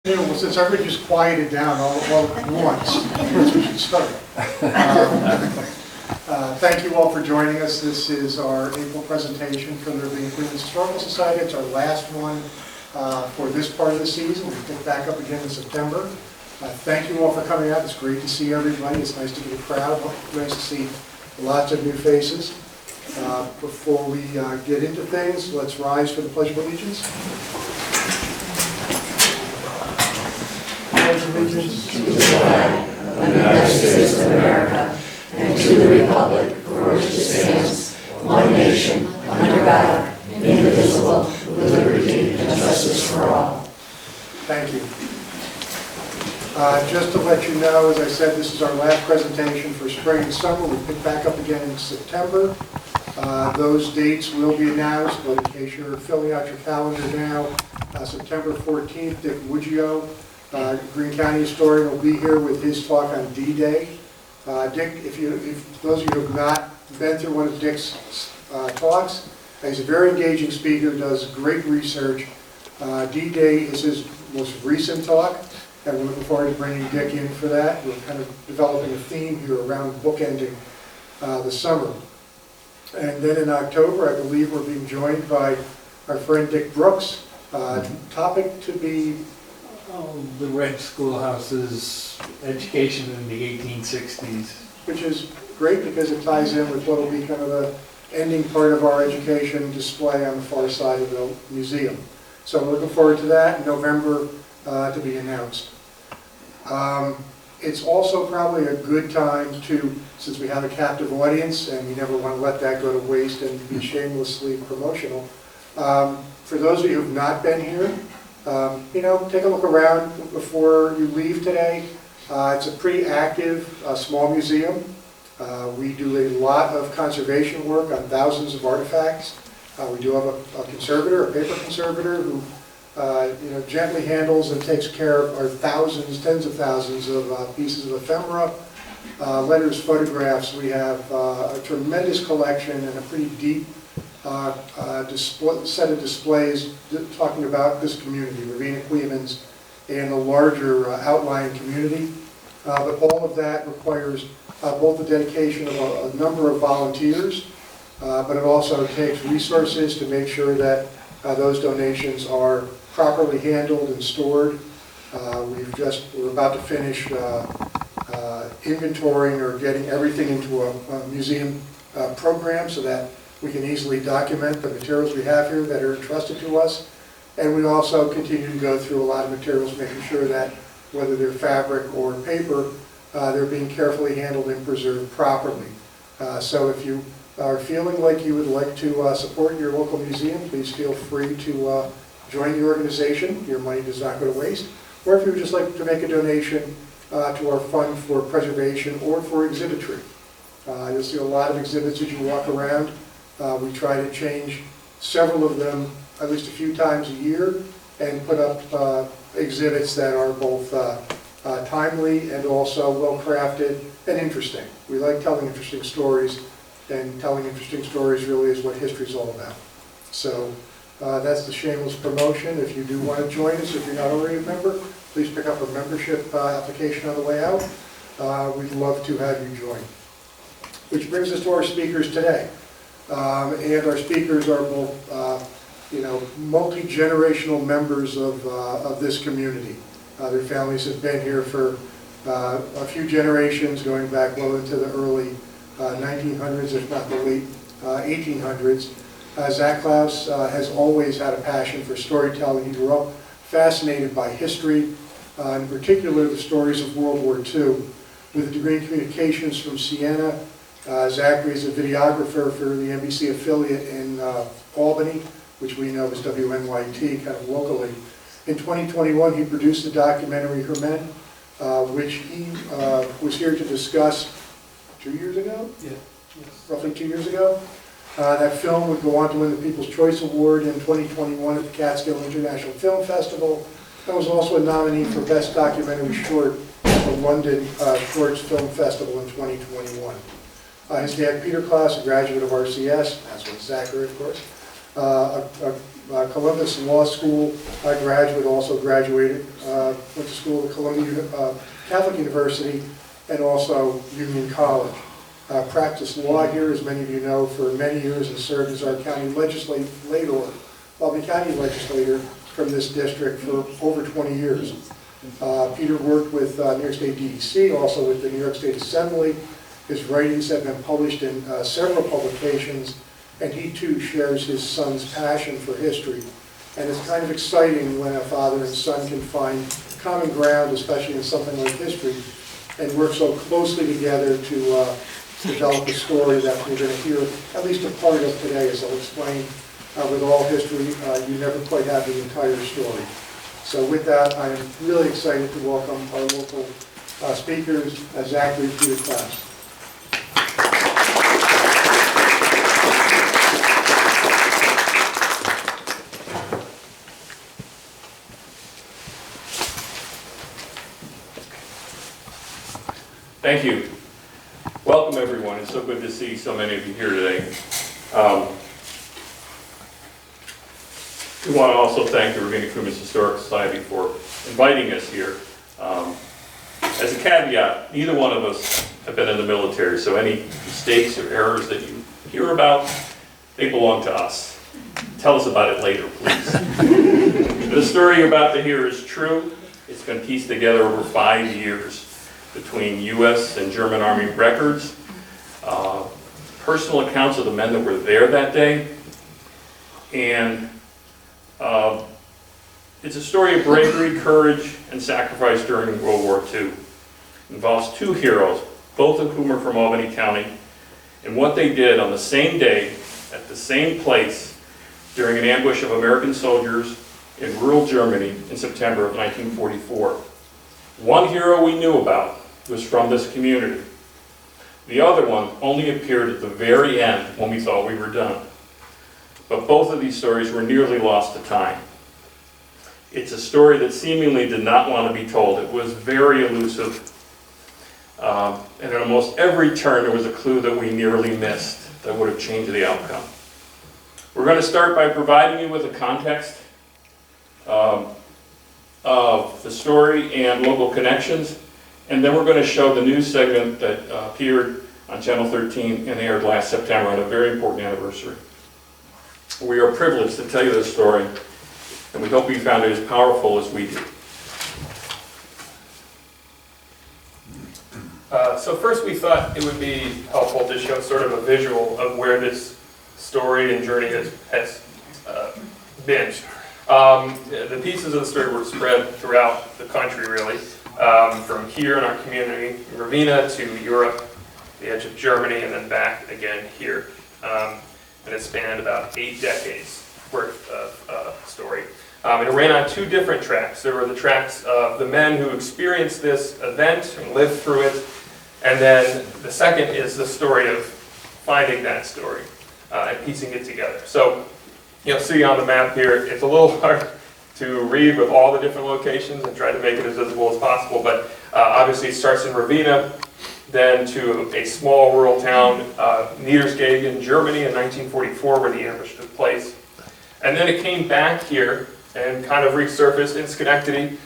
Yeah, well, since everybody just quieted down all at once, we should start. Thank you all for joining us. This is our April presentation from the Ravena Historical Society. It's our last one for this part of the season. We'll pick back up again in September. Thank you all for coming out. It's great to see everybody. It's nice to get a crowd. Nice to see lots of new faces. Before we get into things, let's rise for the Pledge of Allegiance. Allegiance to the flag of the United States of America and to the republic for which it stands, one nation, under God, indivisible, with liberty and justice for all. Thank you. Just to let you know, as I said, this is our last presentation for spring and summer. We'll pick back up again in September. Those dates will be announced, but in case you're filling out your calendar now, September 14th, Dick Woodgeo, Greene County historian, will be here with his talk on D-Day. Dick, if those of you who have not been through one of Dick's talks, he's a very engaging speaker, does great research. D-Day is his most recent talk, and we're looking forward to bringing Dick in for that. We're kind of developing a theme here around bookending the summer. And then in October, I believe we're being joined by our friend Dick Brooks. Topic to be the Red Schoolhouse's education in the 1860s. Which is great because it ties in with what will be kind of the ending part of our education display on the far side of the museum. So we're looking forward to that in November to be announced. It's also probably a good time to, since we have a captive audience and we never want to let that go to waste and be shamelessly promotional, for those of you who have not been here, take a look around before you leave today. It's a pretty active, small museum. We do a lot of conservation work on thousands of artifacts. We do have a conservator, a paper conservator, who gently handles and takes care of our thousands, tens of thousands of pieces of ephemera, letters, photographs. We have a tremendous collection and a pretty deep set of displays talking about this community, Ravena, Coeymans, and the larger outlying community. But all of that requires both the dedication of a number of volunteers, but it also takes resources to make sure that those donations are properly handled and stored. We're about to finish inventorying or getting everything into a museum program so that we can easily document the materials we have here that are entrusted to us. And we also continue to go through a lot of materials, making sure that whether they're fabric or paper, they're being carefully handled and preserved properly. So if you are feeling like you would like to support your local museum, please feel free to join the organization. Your money does not go to waste. Or if you would just like to make a donation to our fund for preservation or for exhibitry. You'll see a lot of exhibits as you walk around. We try to change several of them at least a few times a year and put up exhibits that are both timely and also well-crafted and interesting. We like telling interesting stories, and telling interesting stories really is what history is all about. So that's the shameless promotion. If you do want to join us, if you're not already a member, please pick up a membership application on the way out. We'd love to have you join. Which brings us to our speakers today. And our speakers are both, multi-generational members of this community. Their families have been here for a few generations, going back well into the early 1900s, if not the late 1800s. Zach Clouse has always had a passion for storytelling. He grew up fascinated by history, in particular the stories of World War II. With a degree in communications from Siena, Zachary is a videographer for the NBC affiliate in Albany, which we know as WNYT, kind of locally. In 2021, he produced the documentary Her Men, which he was here to discuss 2 years ago? Yeah. Roughly 2 years ago. That film would go on to win the People's Choice Award in 2021 at the Catskill International Film Festival. And was also a nominee for Best Documentary Short at the London Shorts Film Festival in 2021. His dad, Peter Clouse, a graduate of RCS, as was Zachary, of course, a Columbus Law School graduate, also graduated, went to school at Columbia Catholic University and also Union College. Practiced law here, as many of you know, for many years and served as our county legislator, county legislator from this district for over 20 years. Peter worked with New York State DEC, also with the New York State Assembly. His writings have been published in several publications, and he too shares his son's passion for history. And it's kind of exciting when a father and son can find common ground, especially in something like history, and work so closely together to develop a story that we're going to hear at least a part of today. As I'll explain, with all history, you never quite have the entire story. So with that, I am really excited to welcome our local speakers, Zachary, Peter, Clouse. Thank you. Welcome, everyone. It's so good to see so many of you here today. We want to also thank the Ravena Coeymans Historic Society for inviting us here. As a caveat, neither one of us have been in the military, so any mistakes or errors that you hear about, they belong to us. Tell us about it later, please. The story you're about to hear is true. It's been pieced together over 5 years between U.S. and German Army records, personal accounts of the men that were there that day, and it's a story of bravery, courage, and sacrifice during World War II. It involves two heroes, both of whom are from Albany County, and what they did on the same day, at the same place, during an ambush of American soldiers in rural Germany in September of 1944. One hero we knew about was from this community. The other one only appeared at the very end when we thought we were done. But both of these stories were nearly lost to time. It's a story that seemingly did not want to be told. It was very elusive. And at almost every turn there was a clue that we nearly missed that would have changed the outcome. We're going to start by providing you with a context of the story and local connections, and then we're going to show the news segment that appeared on Channel 13 and aired last September on a very important anniversary. We are privileged to tell you this story, and we hope you found it as powerful as we did. So first we thought it would be helpful to show sort of a visual of where this story and journey has been. The pieces of the story were spread throughout the country, really, from here in our community, Ravena, to Europe, the edge of Germany, and then back again here. And it spanned about 8 decades worth of story. And it ran on 2 different tracks. There were the tracks of the men who experienced this event and lived through it, and then the second is the story of finding that story and piecing it together. So you'll see on the map here, it's a little hard to read with all the different locations and try to make it as visible as possible, but obviously it starts in Ravena, then to a small rural town, Niederskegen, Germany in 1944, where the ambush took place. And then it came back here and kind of resurfaced in Schenectady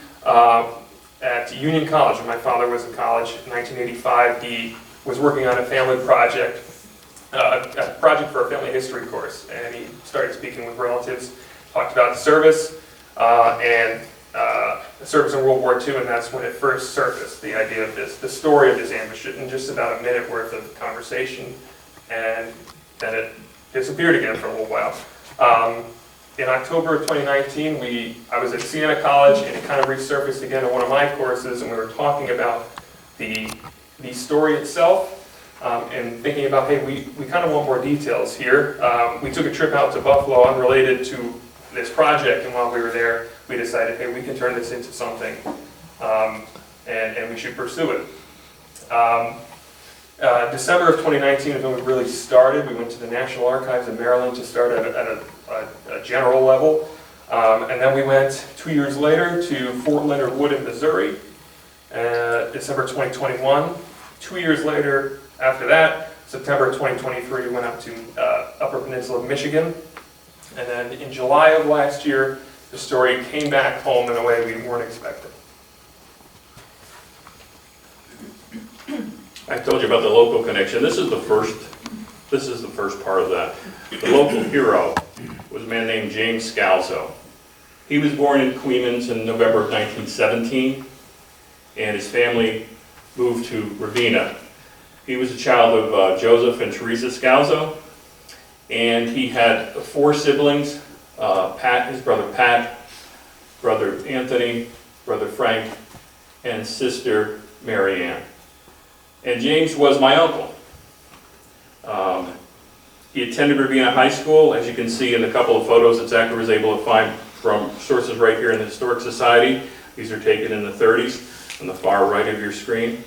at Union College. When my father was in college in 1985, he was working on a family project, a project for a family history course, and he started speaking with relatives, talked about service and service in World War II, and that's when it first surfaced, the idea of this, the story of this ambush, in just about a minute worth of conversation, and then it disappeared again for a little while. In October of 2019, I was at Siena College, and it kind of resurfaced again in one of my courses, and we were talking about the story itself, and thinking about, hey, we kind of want more details here. We took a trip out to Buffalo unrelated to this project, and while we were there, we decided, hey, we can turn this into something, and we should pursue it. December of 2019 is when we really started. We went to the National Archives in Maryland to start at a general level, and then we went 2 years later to Fort Leonard Wood in Missouri, December 2021. 2 years later, after that, September 2023, we went up to Upper Peninsula of Michigan, And then in July of last year, the story came back home in a way we weren't expecting. I told you about the local connection. This is the first part of that. The local hero was a man named James Scalzo. He was born in Coeymans in November of 1917, and his family moved to Ravena. He was a child of Joseph and Teresa Scalzo, and he had 4 siblings, his brother Pat, brother Anthony, brother Frank, and sister Mary Ann. And James was my uncle. He attended Ravena High School, as you can see in a couple of photos that Zachary was able to find from sources right here in the Historic Society. These are taken in the 30s on the far right of your screen.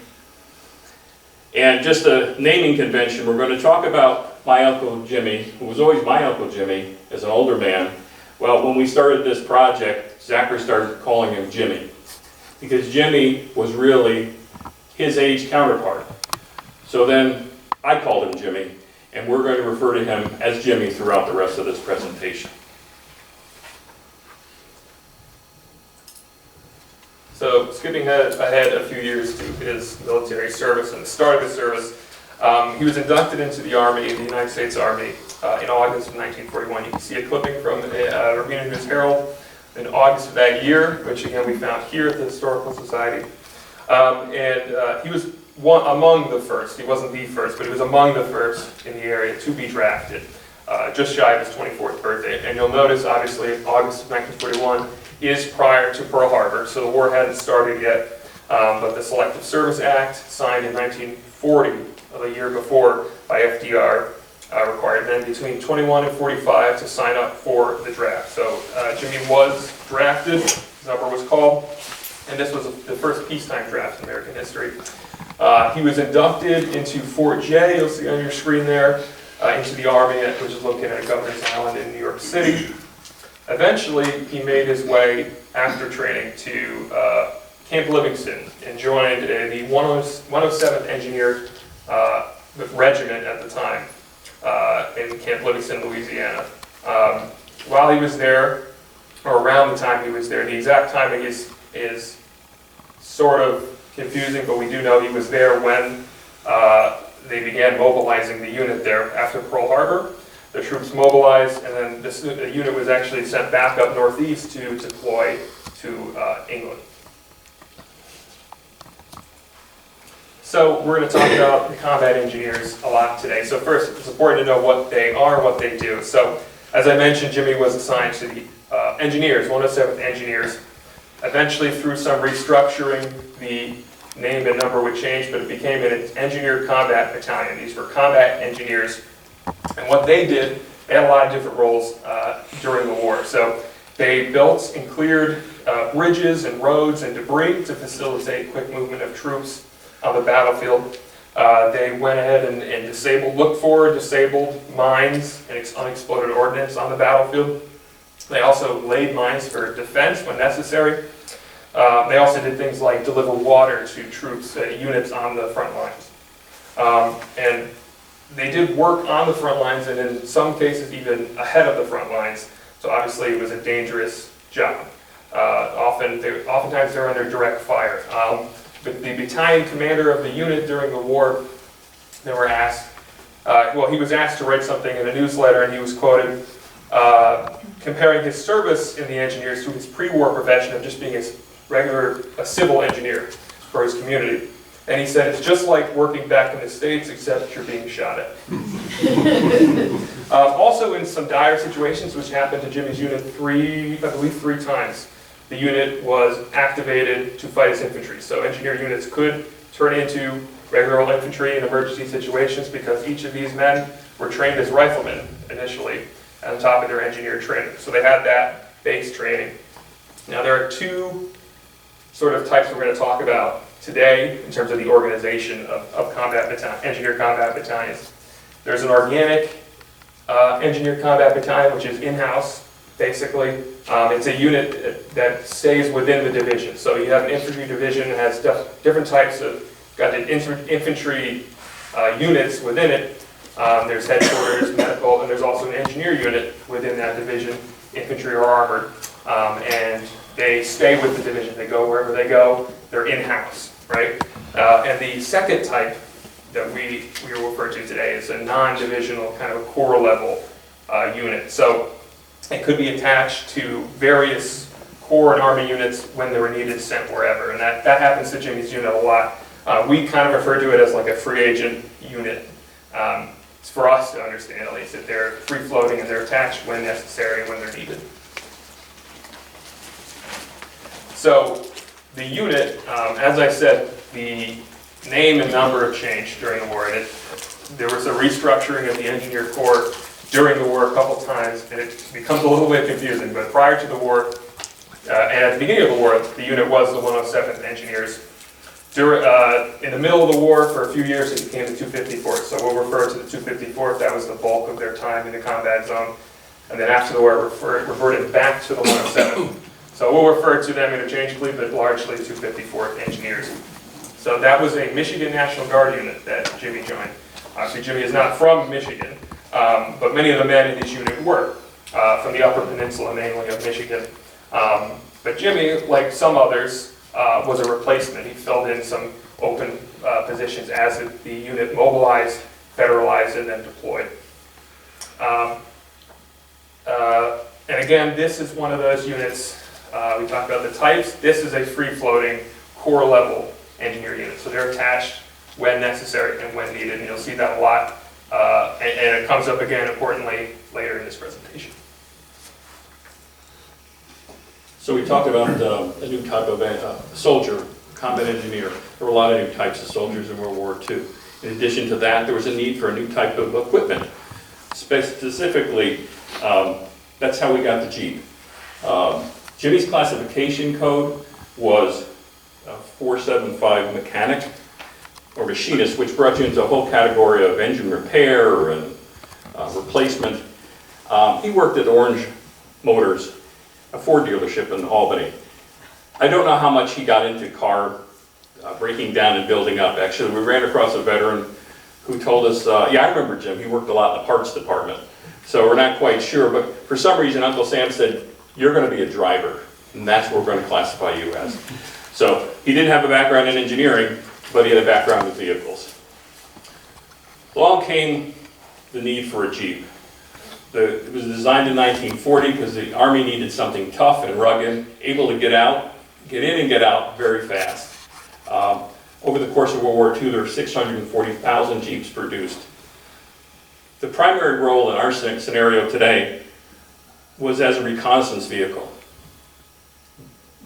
And just a naming convention, we're going to talk about my Uncle Jimmy, who was always my Uncle Jimmy as an older man. Well, when we started this project, Zachary started calling him Jimmy, because Jimmy was really his age counterpart. So then I called him Jimmy, and we're going to refer to him as Jimmy throughout the rest of this presentation. So skipping ahead a few years to his military service and the start of his service, he was inducted into the Army, the United States Army, in August of 1941. You can see a clipping from the Ravena News Herald in August of that year, which again we found here at the Historical Society. He was among the first, he wasn't the first, but he was among the first in the area to be drafted, just shy of his 24th birthday. And you'll notice, obviously, August of 1941 is prior to Pearl Harbor, so the war hadn't started yet, but the Selective Service Act, signed in 1940, a year before, by FDR, required men between 21 and 45 to sign up for the draft. So Jimmy was drafted, his number was called, and this was the first peacetime draft in American history. He was inducted into Fort J, you'll see on your screen there, into the Army, which is located at Governor's Island in New York City. Eventually, he made his way, after training, to Camp Livingston and joined the 107th Engineer Regiment at the time in Camp Livingston, Louisiana. While he was there, or around the time he was there, the exact timing is sort of confusing, but we do know he was there when they began mobilizing the unit there after Pearl Harbor. The troops mobilized, and then the unit was actually sent back up northeast to deploy to England. So we're going to talk about the combat engineers a lot today. So first, it's important to know what they are and what they do. So as I mentioned, Jimmy was assigned to the engineers, 107th Engineers. Eventually, through some restructuring, the name and number would change, but it became an Engineer Combat Battalion. These were combat engineers. And what they did, they had a lot of different roles during the war. So they built and cleared bridges and roads and debris to facilitate quick movement of troops on the battlefield. They went ahead and looked for disabled mines and unexploded ordnance on the battlefield. They also laid mines for defense when necessary. They also did things like deliver water to troops, units on the front lines. And they did work on the front lines, and in some cases even ahead of the front lines. So obviously it was a dangerous job. Oftentimes they're under direct fire. But the battalion commander of the unit during the war, they were asked, he was asked to write something in a newsletter, and he was quoted comparing his service in the engineers to his pre-war profession of just being a civil engineer for his community. And he said, it's just like working back in the States, except you're being shot at. Also in some dire situations, which happened to Jimmy's unit three times, the unit was activated to fight as infantry. So engineer units could turn into regular old infantry in emergency situations because each of these men were trained as riflemen initially on top of their engineer training. So they had that base training. Now there are two sort of types we're going to talk about today in terms of the organization of engineer combat battalions. There's an organic engineer combat battalion, which is in-house, basically. It's a unit that stays within the division. So you have an infantry division that has different types of, got the infantry units within it, There's headquarters, medical, and there's also an engineer unit within that division, infantry or armored. And they stay with the division. They go wherever they go. They're in-house, right? And the second type that we will refer to today is a non-divisional kind of a corps level unit. So it could be attached to various corps and army units when they were needed, sent wherever. And that happens to Jimmy's unit a lot. We kind of refer to it as like a free agent unit. It's for us to understand at least that they're free floating and they're attached when necessary and when they're needed. So the unit, as I said, the name and number have changed during the war. And there was a restructuring of the engineer corps during the war a couple times, and it becomes a little bit confusing. But prior to the war, and at the beginning of the war, the unit was the 107th Engineers. In the middle of the war, for a few years, it became the 254th. So we'll refer to the 254th. That was the bulk of their time in the combat zone. And then after the war, it reverted back to the 107th. So we'll refer to them interchangeably, but largely 254th Engineers. So that was a Michigan National Guard unit that Jimmy joined. Obviously, Jimmy is not from Michigan, but many of the men in this unit were from the Upper Peninsula, mainly of Michigan. But Jimmy, like some others, was a replacement. He filled in some open positions as the unit mobilized, federalized, and then deployed. And again, this is one of those units, we talked about the types. This is a free-floating, corps-level engineer unit. So they're attached when necessary and when needed, and you'll see that a lot. And it comes up again, importantly, later in this presentation. So we talked about a new type of soldier, combat engineer. There were a lot of new types of soldiers in World War II. In addition to that, there was a need for a new type of equipment. Specifically, that's how we got the Jeep. Jimmy's classification code was 475 mechanic or machinist, which brought you into a whole category of engine repair and replacement. He worked at Orange Motors, a Ford dealership in Albany. I don't know how much he got into car breaking down and building up. Actually, we ran across a veteran who told us, yeah, I remember Jim, he worked a lot in the parts department. So we're not quite sure, but for some reason Uncle Sam said, you're going to be a driver, and that's what we're going to classify you as. So he didn't have a background in engineering, but he had a background with vehicles. Along came the need for a Jeep. It was designed in 1940 because the Army needed something tough and rugged, able to get in and get out very fast. Over the course of World War II, there were 640,000 Jeeps produced. The primary role in our scenario today was as a reconnaissance vehicle.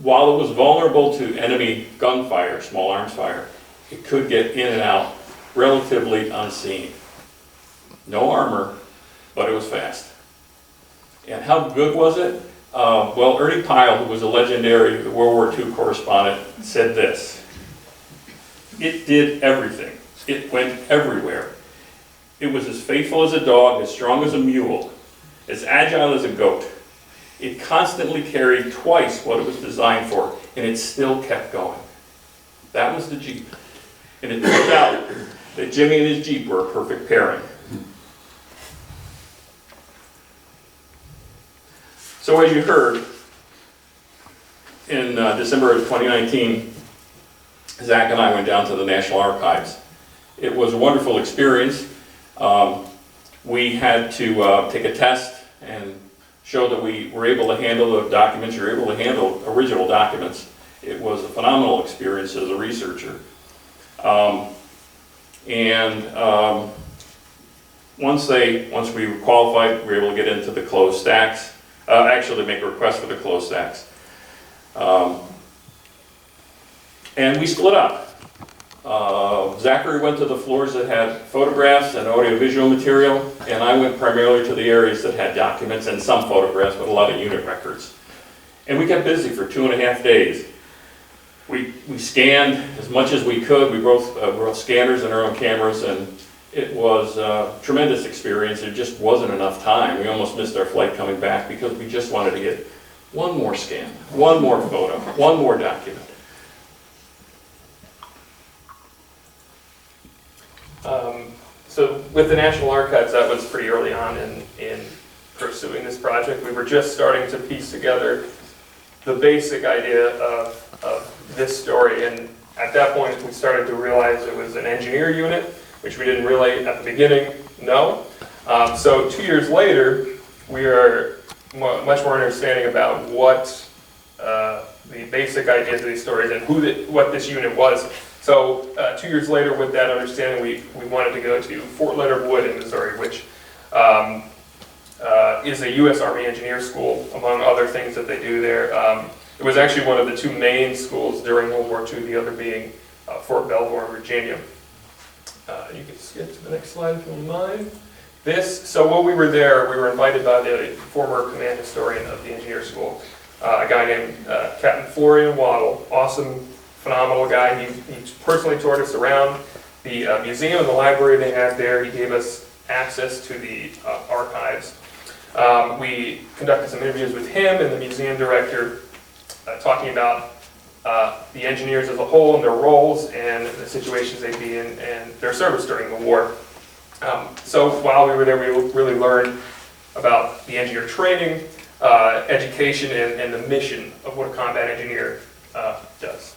While it was vulnerable to enemy gunfire, small arms fire, it could get in and out relatively unseen. No armor, but it was fast. And how good was it? Well, Ernie Pyle, who was a legendary World War II correspondent, said this: it did everything. It went everywhere. It was as faithful as a dog, as strong as a mule, as agile as a goat. It constantly carried twice what it was designed for, and it still kept going. That was the Jeep. And it turned out that Jimmy and his Jeep were a perfect pairing. So as you heard, in December of 2019, Zach and I went down to the National Archives. It was a wonderful experience. We had to take a test and show that we were able to handle the documents, we were able to handle original documents. It was a phenomenal experience as a researcher. Once we were qualified, we were able to get into the closed stacks, actually make a request for the closed stacks. And we split up. Zachary went to the floors that had photographs and audiovisual material, and I went primarily to the areas that had documents and some photographs, but a lot of unit records. And we kept busy for 2.5 days. We scanned as much as we could. We both brought scanners and our own cameras, and it was a tremendous experience. There just wasn't enough time. We almost missed our flight coming back because we just wanted to get one more scan, one more photo, one more document. So with the National Archives, that was pretty early on in pursuing this project. We were just starting to piece together the basic idea of this story, and at that point we started to realize it was an engineer unit, which we didn't really at the beginning know. So 2 years later, we are much more understanding about what the basic ideas of these stories and what this unit was. So 2 years later, with that understanding, we wanted to go to Fort Leonard Wood in Missouri, which is a U.S. Army engineer school, among other things that they do there. It was actually one of the two main schools during World War II, the other being Fort Belvoir, Virginia. You can skip to the next slide if you don't mind. So while we were there, we were invited by the former command historian of the engineer school, a guy named Captain Florian Waddle, awesome, phenomenal guy. He personally toured us around the museum and the library they had there. He gave us access to the archives. We conducted some interviews with him and the museum director, talking about the engineers as a whole and their roles and the situations they'd be in and their service during the war. So while we were there, we really learned about the engineer training, education, and the mission of what a combat engineer does.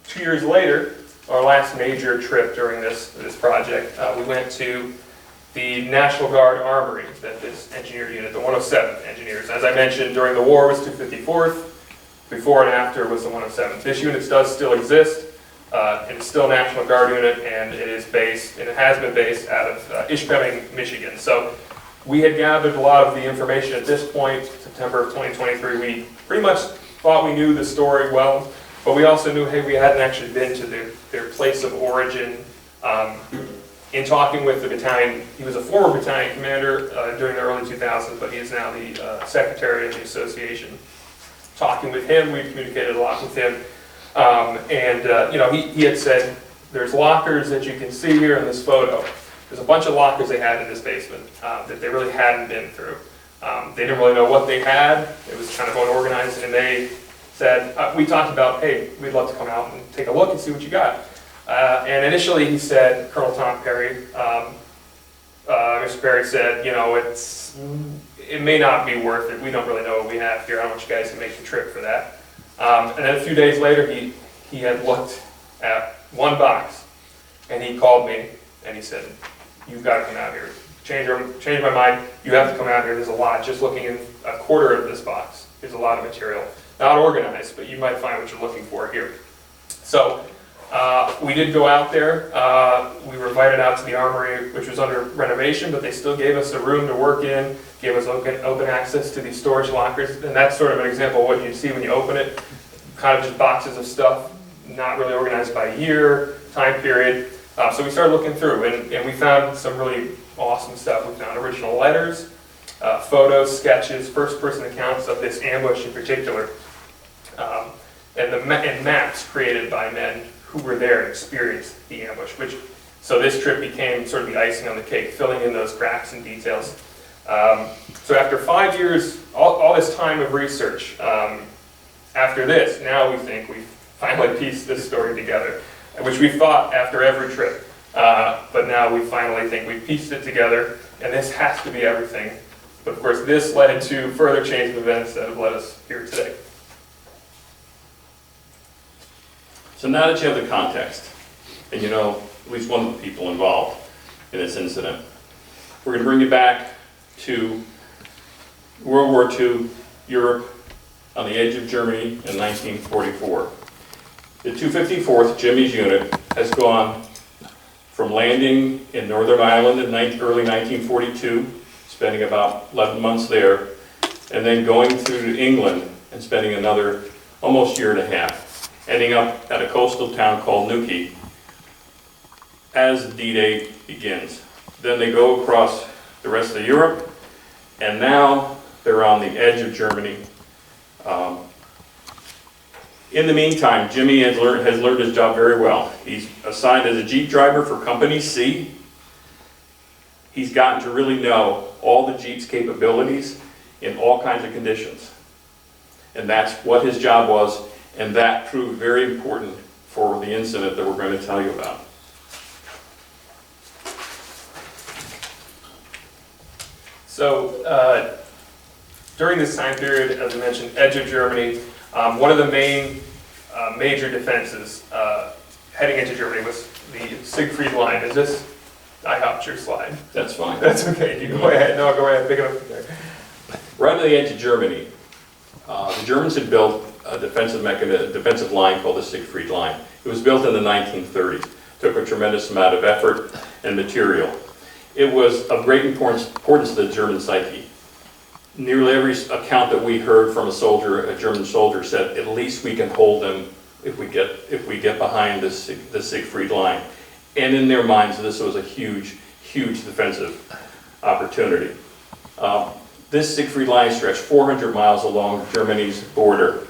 Two years later, our last major trip during this project, we went to the National Guard Armory that this engineer unit, the 107th Engineers. As I mentioned, during the war was 254th. Before and after was the 107th. This unit does still exist. It is still a National Guard unit, and it is based, and it has been based out of Ishpeming, Michigan. So we had gathered a lot of the information at this point, September of 2023. We pretty much thought we knew the story well, but we also knew, hey, we hadn't actually been to their place of origin. In talking with the battalion, he was a former battalion commander during the early 2000s, but he is now the secretary of the association. Talking with him, we communicated a lot with him, you know, he had said, there's lockers that you can see here in this photo. There's a bunch of lockers they had in this basement that they really hadn't been through. They didn't really know what they had. It was kind of unorganized, and they said, we talked about, hey, we'd love to come out and take a look and see what you got. And initially he said, Colonel Tom Perry, Mr. Perry said, you know, it may not be worth it. We don't really know what we have here. I don't want you guys to make the trip for that. And then a few days later, he had looked at one box, and he called me, and he said, you've got to come out here. Change my mind. You have to come out here. There's a lot. Just looking in a quarter of this box, there's a lot of material. Not organized, but you might find what you're looking for here. So we did go out there. We were invited out to the armory, which was under renovation, but they still gave us a room to work in, gave us open access to these storage lockers, and that's sort of an example of what you see when you open it. Kind of just boxes of stuff, not really organized by year, time period. So we started looking through, and we found some really awesome stuff. We found original letters, photos, sketches, first-person accounts of this ambush in particular, and maps created by men who were there and experienced the ambush. So this trip became sort of the icing on the cake, filling in those cracks and details. So after 5 years, all this time of research, after this, now we think we've finally pieced this story together, which we thought after every trip. But now we finally think we've pieced it together, and this has to be everything. But of course, this led to further chains of events that have led us here today. So now that you have the context, and you know at least one of the people involved in this incident, we're going to bring you back to World War II, Europe, on the edge of Germany in 1944. The 254th, Jimmy's unit, has gone from landing in Northern Ireland in early 1942, spending about 11 months there, and then going through to England and spending another almost year and a half, ending up at a coastal town called Newquay as D-Day begins. Then they go across the rest of Europe, and now they're on the edge of Germany. In the meantime, Jimmy has learned his job very well. He's assigned as a Jeep driver for Company C. He's gotten to really know all the Jeep's capabilities in all kinds of conditions. And that's what his job was, And that proved very important for the incident that we're going to tell you about. So during this time period, as I mentioned, edge of Germany, one of the major defenses heading into Germany was the Siegfried Line. Is this, I hopped your slide. That's fine. That's okay, you go ahead. No, go ahead, pick it up from there. Right on the edge of Germany, the Germans had built a defensive line called the Siegfried Line. It was built in the 1930s. Took a tremendous amount of effort and material. It was of great importance to the German psyche. Nearly every account that we heard from a German soldier said, at least we can hold them if we get behind the Siegfried Line. And in their minds, this was a huge defensive opportunity. This Siegfried Line stretched 400 miles along Germany's border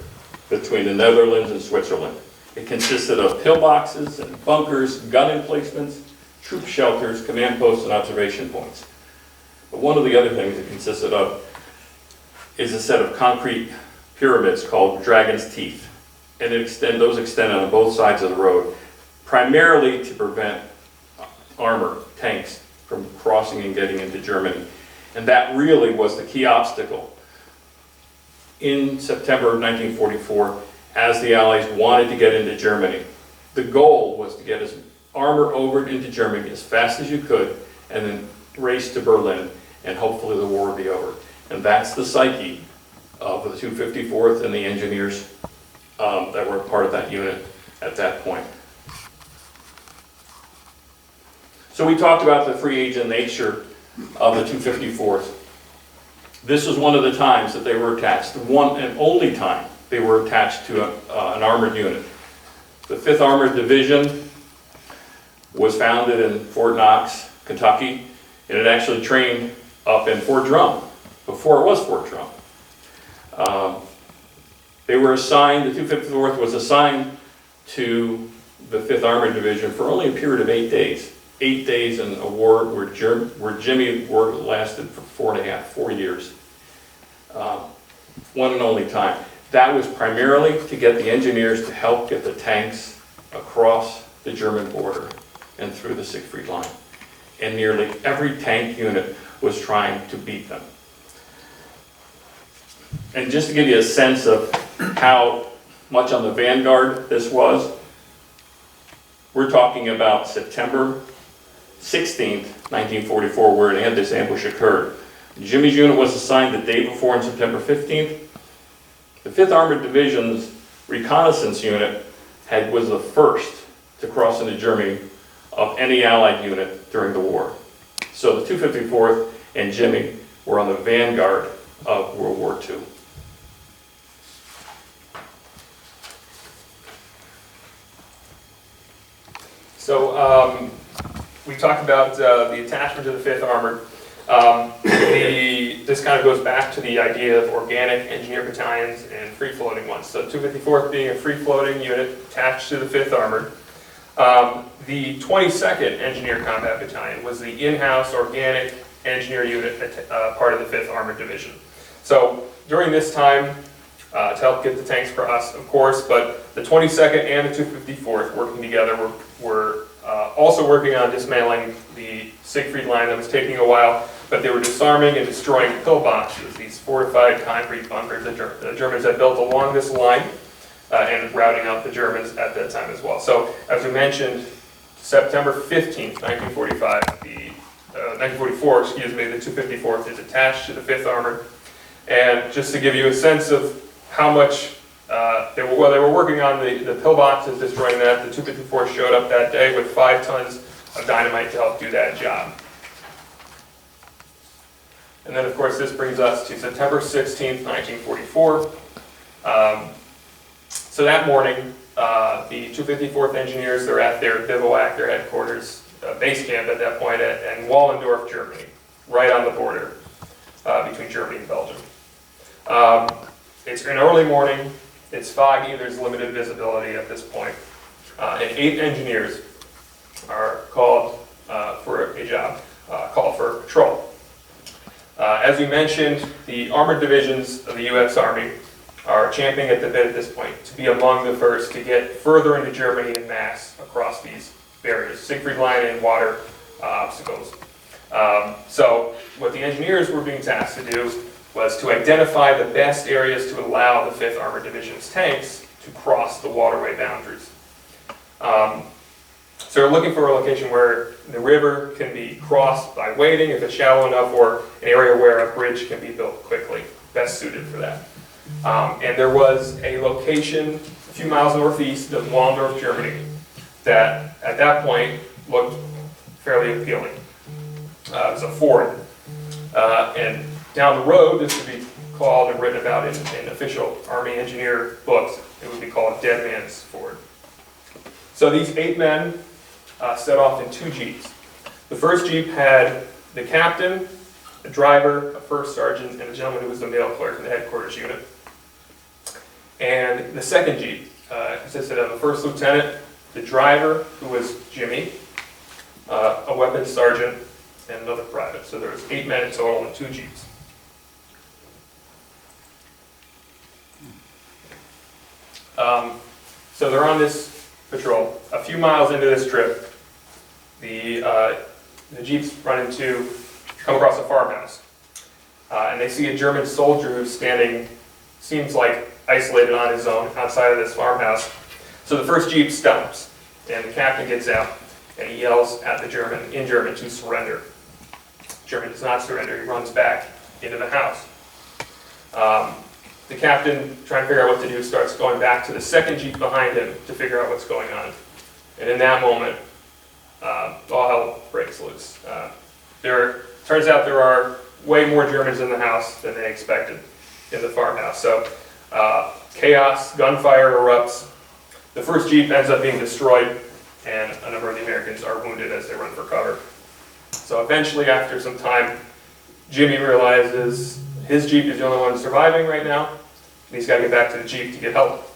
between the Netherlands and Switzerland. It consisted of pillboxes and bunkers, gun emplacements, troop shelters, command posts, and observation points. But one of the other things it consisted of is a set of concrete pyramids called Dragon's Teeth. And those extended on both sides of the road, primarily to prevent armor, tanks, from crossing and getting into Germany. And that really was the key obstacle. In September of 1944, as the Allies wanted to get into Germany, the goal was to get his armor over into Germany as fast as you could, and then race to Berlin, and hopefully the war would be over. And that's the psyche of the 254th and the engineers that were part of that unit at that point. So we talked about the free agent nature of the 254th. This was one of the times that they were attached, the one and only time they were attached to an armored unit. The 5th Armored Division was founded in Fort Knox, Kentucky, and it actually trained up in Fort Drum, before it was Fort Drum. They were assigned, the 254th was assigned to the 5th Armored Division for only a period of 8 days. 8 days in a war where Jimmy war lasted for 4 years. One and only time. That was primarily to get the engineers to help get the tanks across the German border and through the Siegfried Line. And nearly every tank unit was trying to beat them. And just to give you a sense of how much on the vanguard this was, we're talking about September 16th, 1944, where this ambush occurred. Jimmy's unit was assigned the day before on September 15th. The 5th Armored Division's reconnaissance unit was the first to cross into Germany of any Allied unit during the war. So the 254th and Jimmy were on the vanguard of World War II. So we talked about the attachment to the 5th Armored. This kind of goes back to the idea of organic engineer battalions and free-floating ones. So 254th being a free-floating unit attached to the 5th Armored. The 22nd Engineer Combat Battalion was the in-house organic engineer unit part of the 5th Armored Division. So during this time, to help get the tanks across, of course, but the 22nd and the 254th working together were also working on dismantling the Siegfried Line. That was taking a while, but they were disarming and destroying pillboxes, these fortified concrete bunkers that the Germans had built along this line, and routing out the Germans at that time as well. So, as we mentioned, September 15th, 1944, the 254th is attached to the 5th Armored. And just to give you a sense of how much they were working on the pillboxes, destroying that, the 254th showed up that day with 5 tons of dynamite to help do that job. And then, of course, this brings us to September 16th, 1944. So that morning, the 254th engineers, they're at their bivouac, their headquarters, base camp at that point, in Wallendorf, Germany, right on the border between Germany and Belgium. It's an early morning, it's foggy, there's limited visibility at this point, and 8 engineers are called for a job, called for patrol. As we mentioned, the armored divisions of the U.S. Army are champing at the bit at this point to be among the first to get further into Germany en masse across these barriers, Siegfried Line and water obstacles. So what the engineers were being tasked to do was to identify the best areas to allow the 5th Armored Division's tanks to cross the waterway boundaries. So they're looking for a location where the river can be crossed by wading if it's shallow enough, or an area where a bridge can be built quickly, best suited for that. And there was a location a few miles northeast of Waldorf, Germany, that at that point looked fairly appealing. It was a ford. And down the road, this would be called and written about in official Army engineer books. It would be called Dead Man's Ford. So these 8 men set off in 2 jeeps. The first jeep had the captain, a driver, a first sergeant, and a gentleman who was the mail clerk in the headquarters unit. And the second jeep consisted of a first lieutenant, the driver, who was Jimmy, a weapons sergeant, and another private. So there was 8 men in total in 2 jeeps. So they're on this patrol. A few miles into this trip, the jeeps come across a farmhouse. And they see a German soldier who's standing, seems like isolated on his own outside of this farmhouse. So the first jeep stops, and the captain gets out, and he yells at the German, in German, to surrender. The German does not surrender. He runs back into the house. The captain, trying to figure out what to do, starts going back to the second jeep behind him to figure out what's going on. And in that moment, all hell breaks loose. Turns out there are way more Germans in the house than they expected in the farmhouse. So chaos, gunfire erupts. The first jeep ends up being destroyed, and a number of the Americans are wounded as they run for cover. So eventually, after some time, Jimmy realizes his jeep is the only one surviving right now, and he's got to get back to the jeep to get help.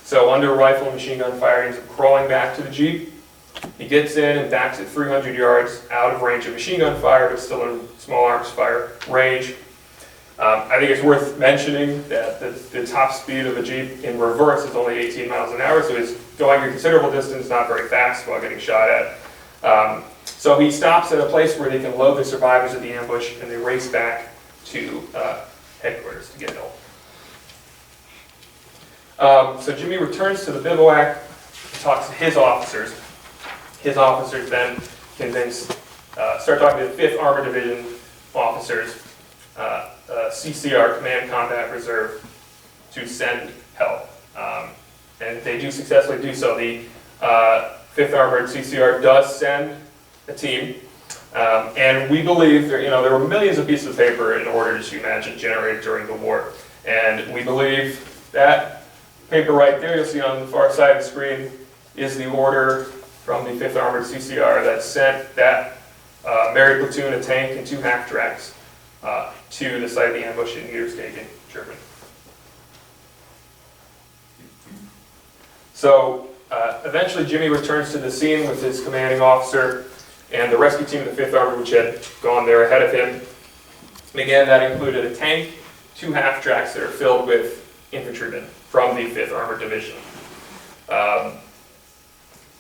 So under rifle and machine gun fire, he's crawling back to the jeep. He gets in and backs it 300 yards out of range of machine gun fire, but still in small arms fire range. I think it's worth mentioning that the top speed of a jeep in reverse is only 18 miles an hour, so he's going a considerable distance, not very fast while getting shot at. So he stops at a place where they can load the survivors of the ambush, and they race back to headquarters to get help. So Jimmy returns to the bivouac and talks to his officers. His officers then start talking to the 5th Armored Division officers, CCR, Command Combat Reserve, to send help. And they do successfully do so. The 5th Armored CCR does send a team. And we believe there were millions of pieces of paper in orders, you imagine, generated during the war. And we believe that paper right there, you'll see on the far side of the screen, is the order from the 5th Armored CCR that sent that married platoon, a tank, and 2 half-tracks to the site of the ambush in Niedersteggen, Germany. So eventually Jimmy returns to the scene with his commanding officer and the rescue team of the 5th Armored, which had gone there ahead of him. And again, that included a tank, 2 half-tracks that are filled with infantrymen from the 5th Armored Division.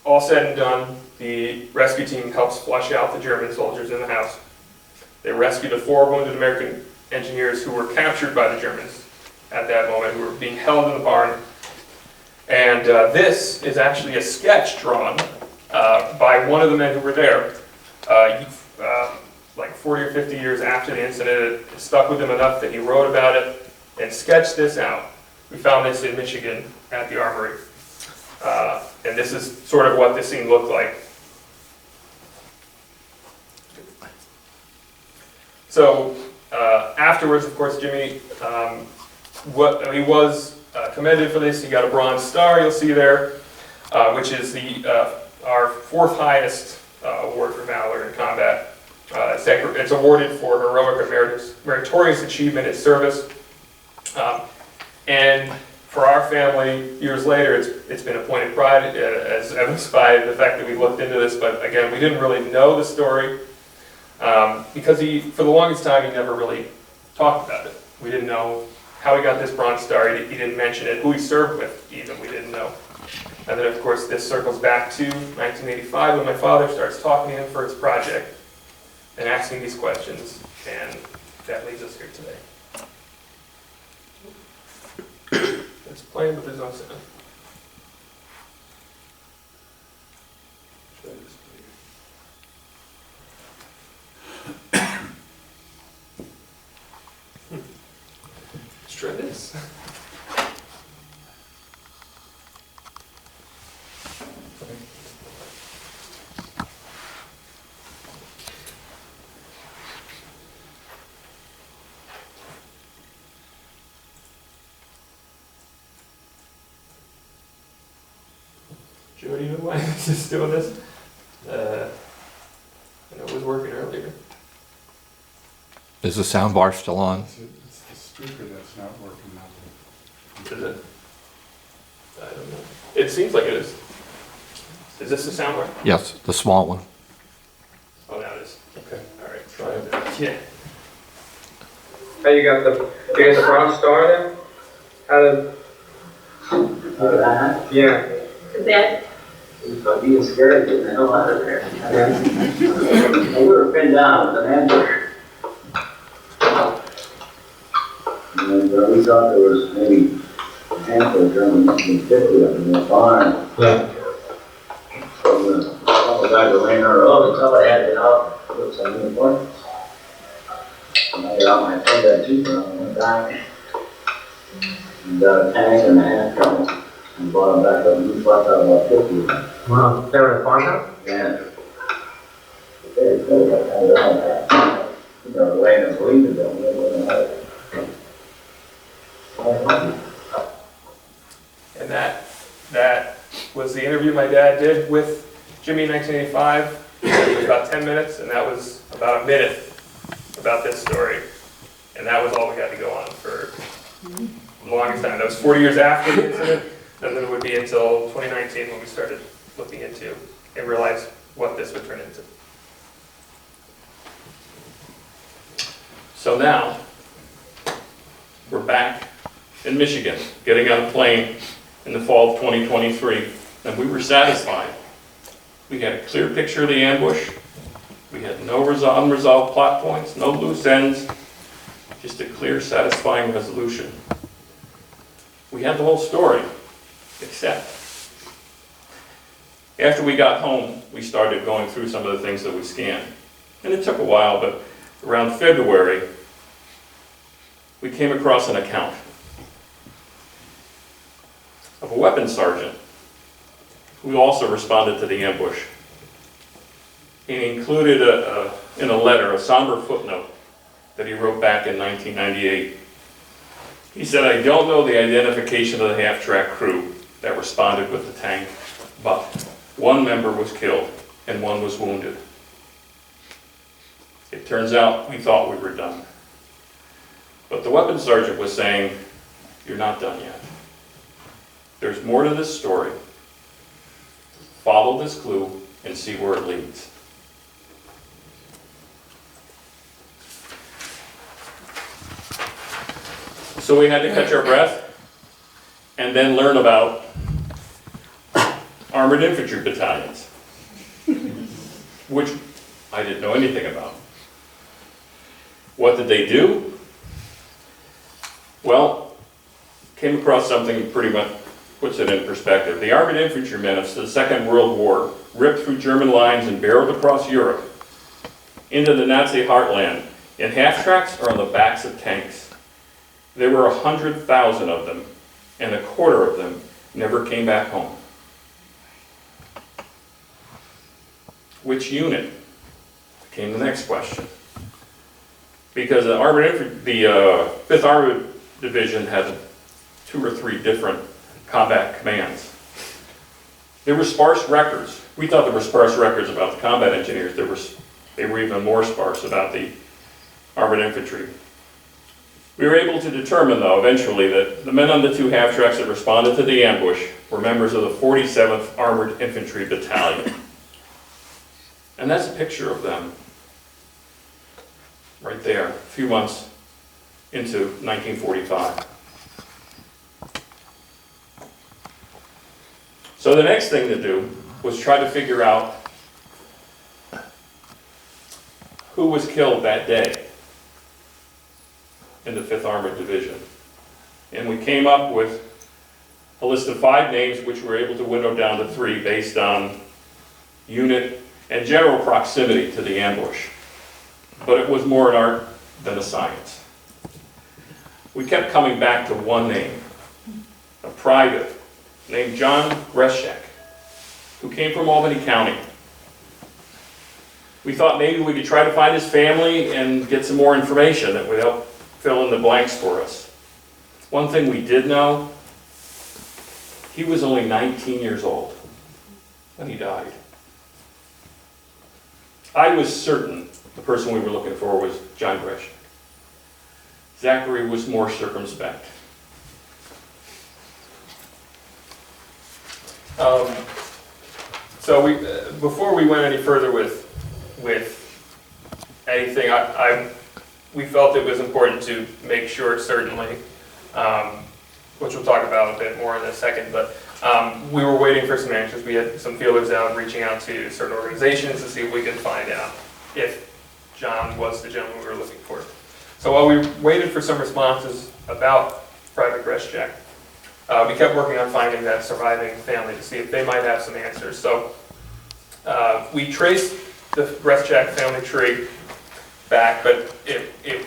All said and done, the rescue team helps flush out the German soldiers in the house. They rescued the 4 wounded American engineers who were captured by the Germans at that moment, who were being held in the barn. And this is actually a sketch drawn by one of the men who were there. Like 40 or 50 years after the incident, it stuck with him enough that he wrote about it and sketched this out. We found this in Michigan at the armory. And this is sort of what this scene looked like. So afterwards, of course, Jimmy, he was commended for this. He got a Bronze Star, you'll see there, which is our 4th highest award for valor in combat. It's awarded for heroic or meritorious achievement in service. And for our family, years later, it's been a point of pride, as evidenced by the fact that we looked into this. But again, we didn't really know the story because for the longest time, he never really talked about it. We didn't know how he got this Bronze Star, he didn't mention it. Who he served with, even, we didn't know. And then, of course, this circles back to 1985 when my father starts talking to him for his project and asking these questions, and that leads us here today. It's playing, but there's no sound. Let's try this. Joe, do you know why this is doing this? I know it was working earlier. Is the sound bar still on? It's the speaker that's not working now. Is it? I don't know. It seems like it is. Is this the sound bar? Yes, the small one. Oh, now it is. Okay, all right, try it. Yeah. Hey, you got the Bronze Star there? How did? Yeah. That, By being scared, getting the hell out of there. And we were pinned down with an ambush. And we thought there was maybe a handful of Germans, maybe 50 of them in the barn. Yeah. So the couple guys were laying on the road until I had to get out, put some uniforms. And I got out my phone, that Jeep, and I went back. And got a tank and a hand truck. And brought them back up, and we flushed out about 50 of them. Wow. They were in the farmhouse? Yeah. They got kind of down there. You know, the way the police are doing, they wouldn't have it. And that was the interview my dad did with Jimmy in 1985. It was about 10 minutes, and that was about a minute about this story. And that was all we got to go on for the longest time. That was 40 years after the incident, and then it would be until 2019 when we started looking into and realized what this would turn into. So now, we're back in Michigan, getting on a plane in the fall of 2023, and we were satisfied. We had a clear picture of the ambush. We had no unresolved plot points, no loose ends, just a clear, satisfying resolution. We had the whole story, except after we got home, we started going through some of the things that we scanned. And it took a while, but around February, we came across an account of a weapons sergeant who also responded to the ambush. He included in a letter a somber footnote that he wrote back in 1998. He said, "I don't know the identification of the half-track crew that responded with the tank, but one member was killed and one was wounded." It turns out we thought we were done. But the weapons sergeant was saying, "You're not done yet. There's more to this story. Follow this clue and see where it leads." So we had to catch our breath and then learn about armored infantry battalions, which I didn't know anything about. What did they do? Well, came across something that pretty much puts it in perspective. The armored infantrymen of the Second World War ripped through German lines and barreled across Europe into the Nazi heartland in half-tracks or on the backs of tanks. There were 100,000 of them, and a quarter of them never came back home. Which unit? Came the next question. Because the 5th Armored Division had 2 or 3 different combat commands. There were sparse records. We thought there were sparse records about the combat engineers. They were even more sparse about the armored infantry. We were able to determine, though, eventually, that the men on the 2 half-tracks that responded to the ambush were members of the 47th Armored Infantry Battalion. And that's a picture of them right there, a few months into 1945. So the next thing to do was try to figure out who was killed that day in the 5th Armored Division. And we came up with a list of 5 names, which we were able to winnow down to 3 based on unit and general proximity to the ambush. But it was more an art than a science. We kept coming back to one name, a private named John Greshek, who came from Albany County. We thought maybe we could try to find his family and get some more information that would help fill in the blanks for us. One thing we did know, he was only 19 years old when he died. I was certain the person we were looking for was John Gresham. Zachary was more circumspect. So before we went any further with anything, we felt it was important to make sure, certainly, which we'll talk about a bit more in a second, but we were waiting for some answers. We had some feelers out, reaching out to certain organizations to see if we could find out if John was the gentleman we were looking for. So while we waited for some responses about Private Greshek, we kept working on finding that surviving family to see if they might have some answers. So we traced the Greshek family tree back, but it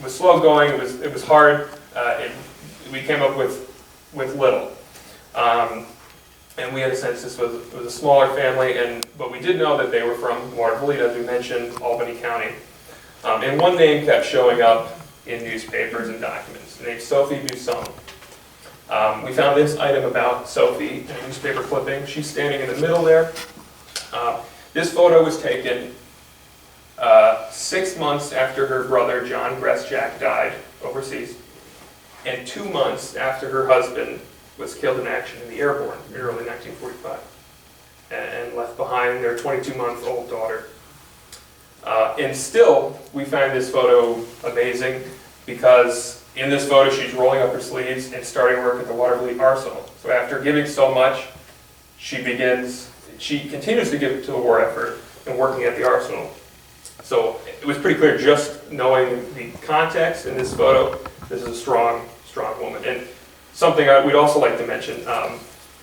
was slow going. It was hard. We came up with little, and we had a sense this was a smaller family. But we did know that they were from Waterville, as we mentioned, Albany County. And one name kept showing up in newspapers and documents, named Sophie Busson. We found this item about Sophie in a newspaper clipping. She's standing in the middle there. This photo was taken 6 months after her brother, John Greshek, died overseas, and 2 months after her husband was killed in action in the airborne in early 1945, and left behind their 22-month-old daughter. And still, we find this photo amazing because in this photo, she's rolling up her sleeves and starting work at the Waterville Arsenal. So after giving so much, she continues to give to the war effort and working at the Arsenal. So it was pretty clear, just knowing the context in this photo, this is a strong, strong woman. And something we'd also like to mention,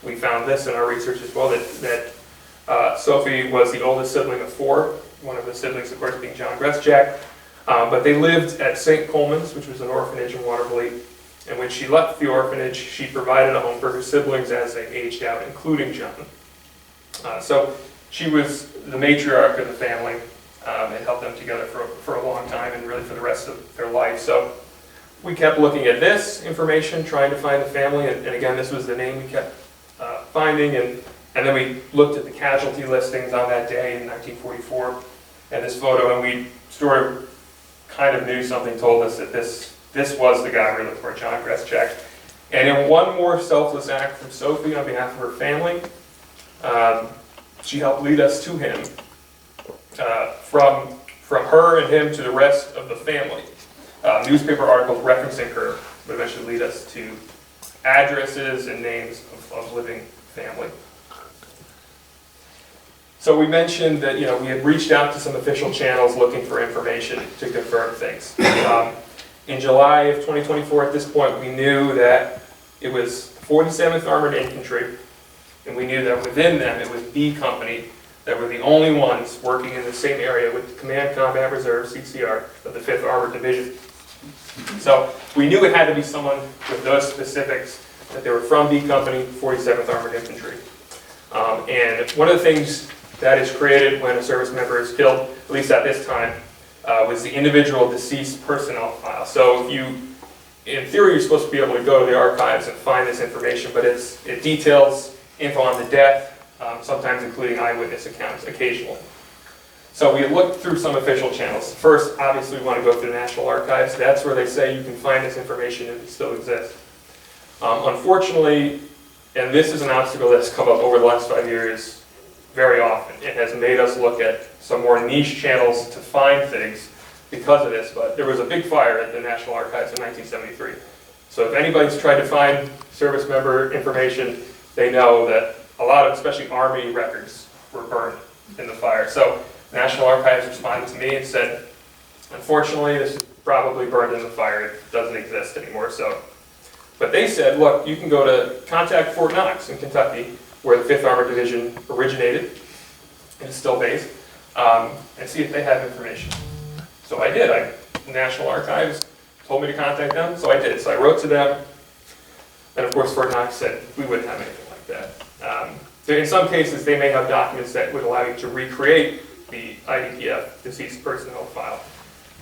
we found this in our research as well, that Sophie was the oldest sibling of 4. One of the siblings, of course, being John Greshek. But they lived at St. Coeymans, which was an orphanage in Waterville. And when she left the orphanage, she provided a home for her siblings as they aged out, including John. So she was the matriarch of the family and helped them together for a long time and really for the rest of their life. So we kept looking at this information, trying to find the family. And again, this was the name we kept finding. And then we looked at the casualty listings on that day in 1944 and this photo, and we sort of kind of knew something told us that this was the guy we were looking for, John Greshek. And in one more selfless act from Sophie on behalf of her family, she helped lead us to him, from her and him to the rest of the family. Newspaper articles referencing her would eventually lead us to addresses and names of living family. So we mentioned that we had reached out to some official channels looking for information to confirm things. In July of 2024, at this point, we knew that it was 47th Armored Infantry, and we knew that within them it was B Company that were the only ones working in the same area with the Command Combat Reserve, CCR, of the 5th Armored Division. So we knew it had to be someone with those specifics, that they were from B Company, 47th Armored Infantry. And one of the things that is created when a service member is killed, at least at this time, was the individual deceased personnel file. So in theory, you're supposed to be able to go to the archives and find this information, but it details info on the death, sometimes including eyewitness accounts, occasionally. So we looked through some official channels. First, obviously, we want to go through the National Archives. That's where they say you can find this information if it still exists. Unfortunately, and this is an obstacle that's come up over the last 5 years, very often. It has made us look at some more niche channels to find things because of this, but there was a big fire at the National Archives in 1973. So if anybody's tried to find service member information, they know that a lot of, especially Army records, were burned in the fire. So National Archives responded to me and said, unfortunately, this is probably burned in the fire. It doesn't exist anymore. But they said, look, you can go to contact Fort Knox in Kentucky, where the 5th Armored Division originated and is still based, and see if they have information. So I did. The National Archives told me to contact them, so I did. So I wrote to them, and of course Fort Knox said we wouldn't have anything like that. In some cases, they may have documents that would allow you to recreate the IDPF deceased personnel file,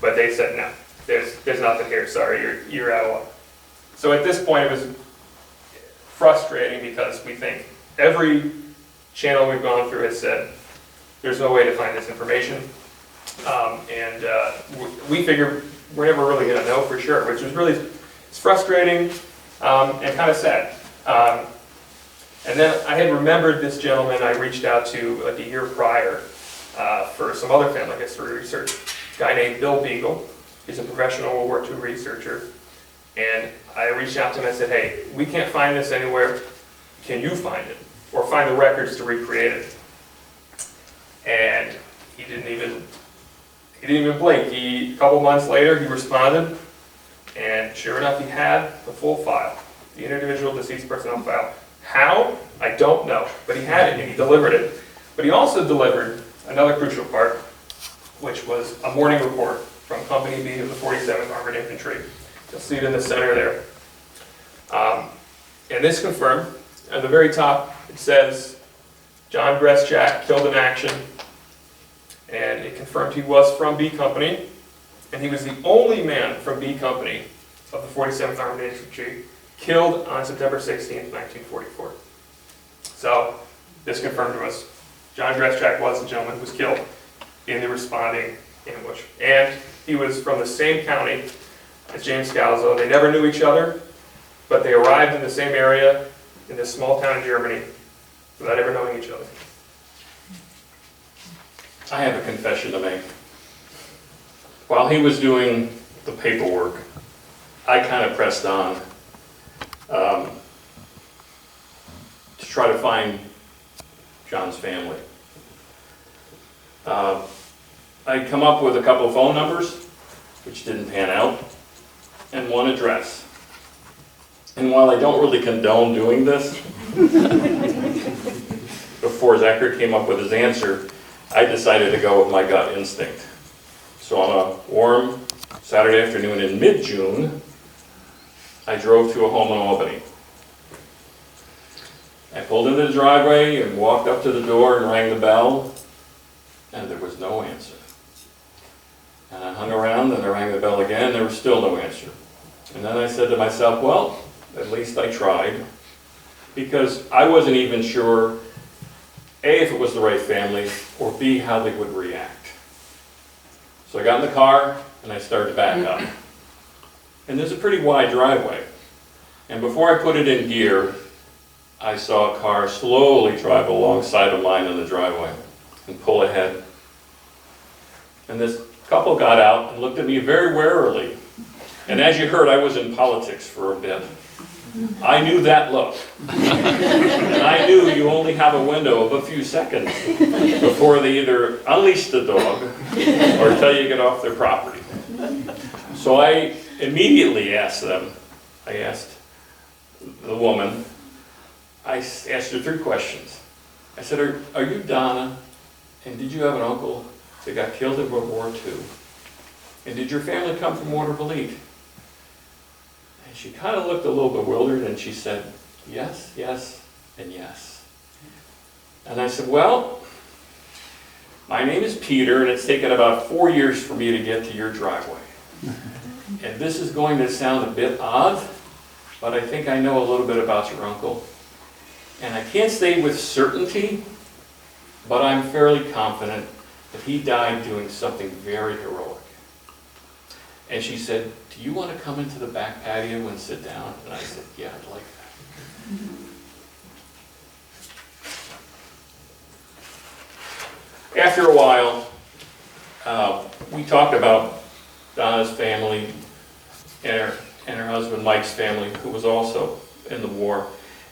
but they said no, there's nothing here. Sorry, you're out of luck. So at this point, it was frustrating because we think every channel we've gone through has said there's no way to find this information, and we figure we're never really going to know for sure, which is really it's frustrating and kind of sad. And then I had remembered this gentleman I reached out to like a year prior for some other family history research. A guy named Bill Beagle. He's a professional World War II researcher. And I reached out to him and said, hey, we can't find this anywhere. Can you find it? Or find the records to recreate it? And he didn't even blink. A couple months later, he responded. And sure enough, he had the full file, the individual deceased personnel file. How? I don't know, but he had it and he delivered it. But he also delivered another crucial part, which was a morning report from Company B of the 47th Armored Infantry. You'll see it in the center there. And this confirmed, at the very top, it says, John Greschak killed in action, and it confirmed he was from B Company, and he was the only man from B Company of the 47th Armored Infantry killed on September 16, 1944. So this confirmed to us John Greschak was the gentleman who was killed in the responding ambush. And he was from the same county as James Scalzo. They never knew each other, but they arrived in the same area in this small town in Germany without ever knowing each other. I have a confession to make. While he was doing the paperwork, I kind of pressed on to try to find John's family. I'd come up with a couple of phone numbers, which didn't pan out, and one address. And while I don't really condone doing this, before Zachary came up with his answer, I decided to go with my gut instinct. So on a warm Saturday afternoon in mid-June, I drove to a home in Albany. I pulled into the driveway and walked up to the door and rang the bell, and there was no answer. And I hung around and I rang the bell again, and there was still no answer. And then I said to myself, well, at least I tried, because I wasn't even sure, A, if it was the right family, or B, how they would react. So I got in the car and I started to back up. And there's a pretty wide driveway. And before I put it in gear, I saw a car slowly drive alongside of mine in the driveway and pull ahead. And this couple got out and looked at me very warily. And as you heard, I was in politics for a bit. I knew that look. And I knew you only have a window of a few seconds before they either unleash the dog or tell you to get off their property. So I immediately asked them, I asked the woman, I asked her 3 questions. I said, are you Donna? And did you have an uncle that got killed in World War II? And did your family come from Waterville? And she kind of looked a little bewildered and she said, yes, yes, and yes. And I said, well, my name is Peter and it's taken about 4 years for me to get to your driveway. And this is going to sound a bit odd, but I think I know a little bit about your uncle. And I can't say with certainty, but I'm fairly confident that he died doing something very heroic. And she said, do you want to come into the back patio and sit down? And I said, yeah, I'd like that. After a while, we talked about Donna's family and her husband Mike's family, who was also in the war.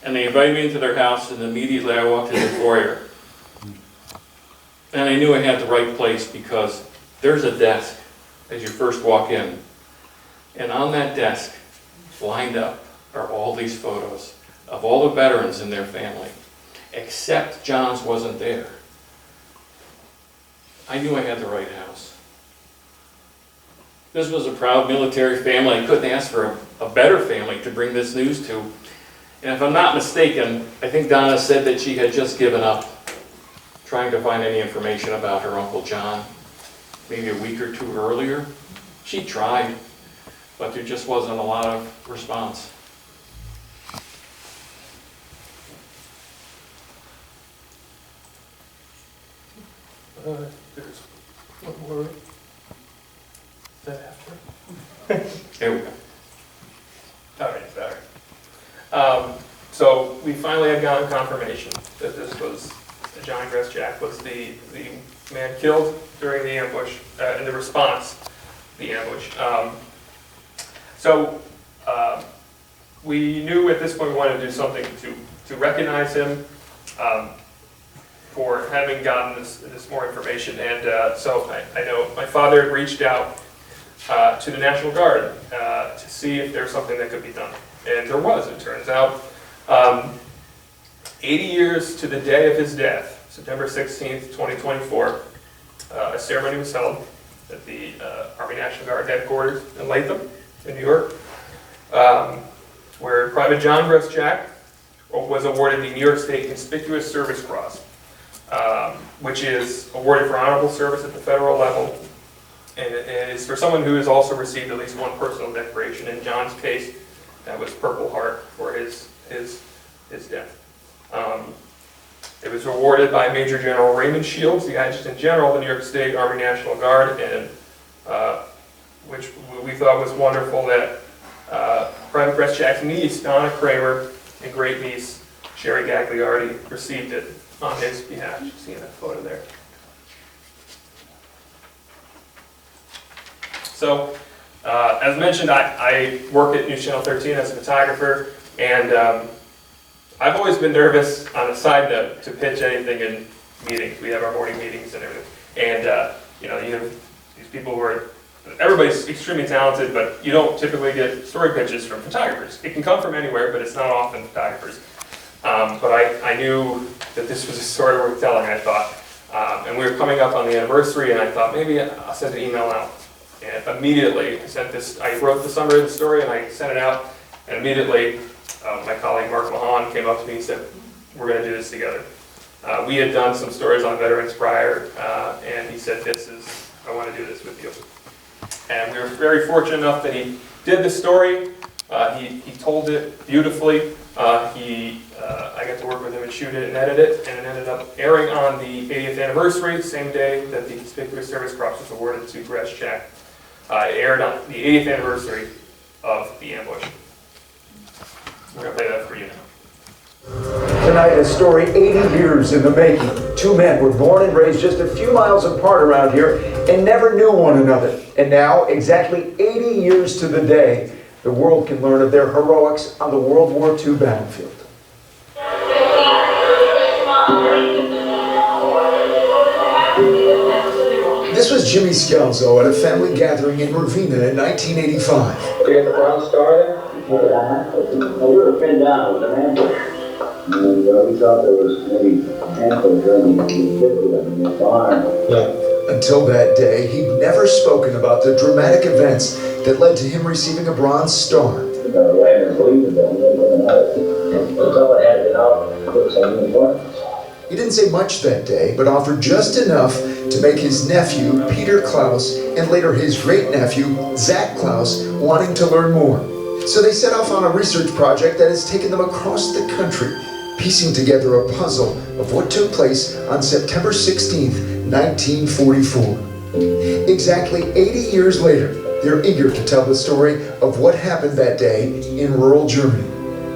And they invited me into their house, and immediately I walked in the foyer. And I knew I had the right place because there's a desk as you first walk in. And on that desk, lined up, are all these photos of all the veterans in their family, except John's wasn't there. I knew I had the right house. This was a proud military family. I couldn't ask for a better family to bring this news to. And if I'm not mistaken, I think Donna said that she had just given up trying to find any information about her Uncle John, maybe a week or two earlier. She tried, but there just wasn't a lot of response. There's one more. Is that after? There we go. All right, sorry. So we finally had gotten confirmation that this was, John Greszczak was the man killed during the ambush, in the response to the ambush. We knew at this point we wanted to do something to recognize him for having gotten this more information. And so I know my father had reached out to the National Guard to see if there's something that could be done. And there was, it turns out. 80 years to the day of his death, September 16th, 2024, a ceremony was held at the Army National Guard headquarters in Latham, in New York, where Private John Greszczak was awarded the New York State Conspicuous Service Cross, which is awarded for honorable service at the federal level, and it is for someone who has also received at least one personal decoration. In John's case, that was Purple Heart for his death. It was awarded by Major General Raymond Shields, the Adjutant General of the New York State Army National Guard, and which we thought was wonderful that Private Greszczak's niece, Donna Kramer, and great niece, Sherry Gagliardi, received it on his behalf. You see that photo there. So, as mentioned, I work at News Channel 13 as a photographer, and I've always been nervous, on a side note, to pitch anything in meetings. We have our morning meetings and everything. And, you have these people who are, everybody's extremely talented, but you don't typically get story pitches from photographers. It can come from anywhere, but it's not often photographers. But I knew that this was a story worth telling, I thought. And we were coming up on the anniversary, and I thought maybe I'll send an email out. And immediately, I wrote the summary of the story, and I sent it out, and immediately, my colleague Mark Mahan came up to me and said, we're going to do this together. We had done some stories on veterans prior, and he said, I want to do this with you. And we were very fortunate enough that he did the story. He told it beautifully. I got to work with him and shoot it and edit it, and it ended up airing on the 80th anniversary, the same day that the Conspicuous Service Cross was awarded to Greszczak. It aired on the 80th anniversary of the ambush. We're going to play that for you now. Tonight, a story 80 years in the making. Two men were born and raised just a few miles apart around here and never knew one another. And now, exactly 80 years to the day, the world can learn of their heroics on the World War II battlefield. This was Jimmy Scalzo at a family gathering in Ravena in 1985. Did you get the Bronze Star there? We were pinned down with an ambush. And we thought there was maybe a handful during the in the barn. Until that day, he'd never spoken about the dramatic events that led to him receiving a Bronze Star. That's all it had been out. Put some uniforms. He didn't say much that day, but offered just enough to make his nephew, Peter Clouse, and later his great-nephew, Zach Clouse, wanting to learn more. So they set off on a research project that has taken them across the country, piecing together a puzzle of what took place on September 16th, 1944. Exactly 80 years later, they're eager to tell the story of what happened that day in rural Germany.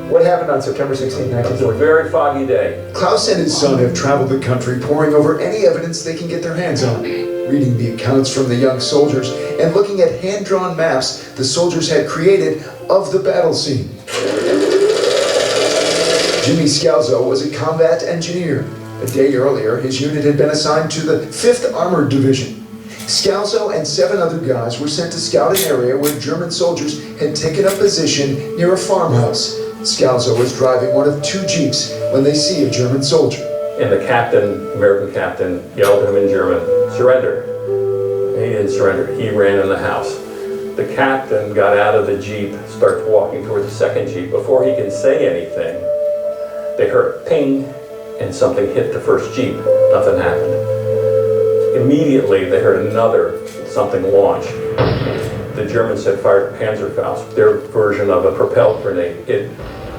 What happened on September 16, 1944? It was a very foggy day. Klaus and his son have traveled the country poring over any evidence they can get their hands on, reading the accounts from the young soldiers and looking at hand-drawn maps the soldiers had created of the battle scene. Jimmy Scalzo was a combat engineer. A day earlier, his unit had been assigned to the 5th Armored Division. Scalzo and 7 other guys were sent to scout an area where German soldiers had taken up position near a farmhouse. Scalzo was driving one of 2 jeeps when they see a German soldier. And the captain, American captain, yelled at him in German, "Surrender." And he didn't surrender. He ran in the house. The captain got out of the jeep, starts walking toward the second jeep. Before he can say anything, they heard a ping, and something hit the first jeep. Nothing happened. Immediately, they heard another something launch. The Germans had fired Panzerfaust, their version of a propelled grenade. It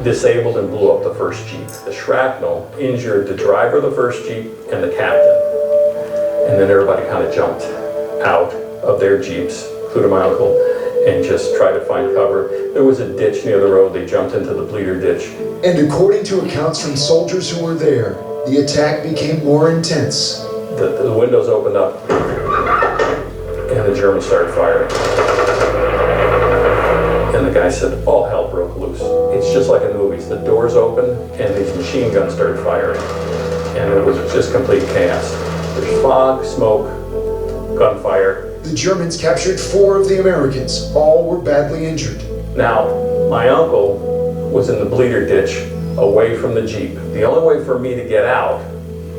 disabled and blew up the first jeep. The shrapnel injured the driver of the first jeep and the captain. And then everybody kind of jumped out of their jeeps, including my uncle, and just tried to find cover. There was a ditch near the road. They jumped into the bleeder ditch. And according to accounts from soldiers who were there, the attack became more intense. The windows opened up, and the Germans started firing. And the guy said, all hell broke loose. It's just like in movies. The doors opened, and these machine guns started firing. And it was just complete chaos. There's fog, smoke, gunfire. The Germans captured 4 of the Americans. All were badly injured. Now, my uncle was in the bleeder ditch away from the Jeep. The only way for me to get out,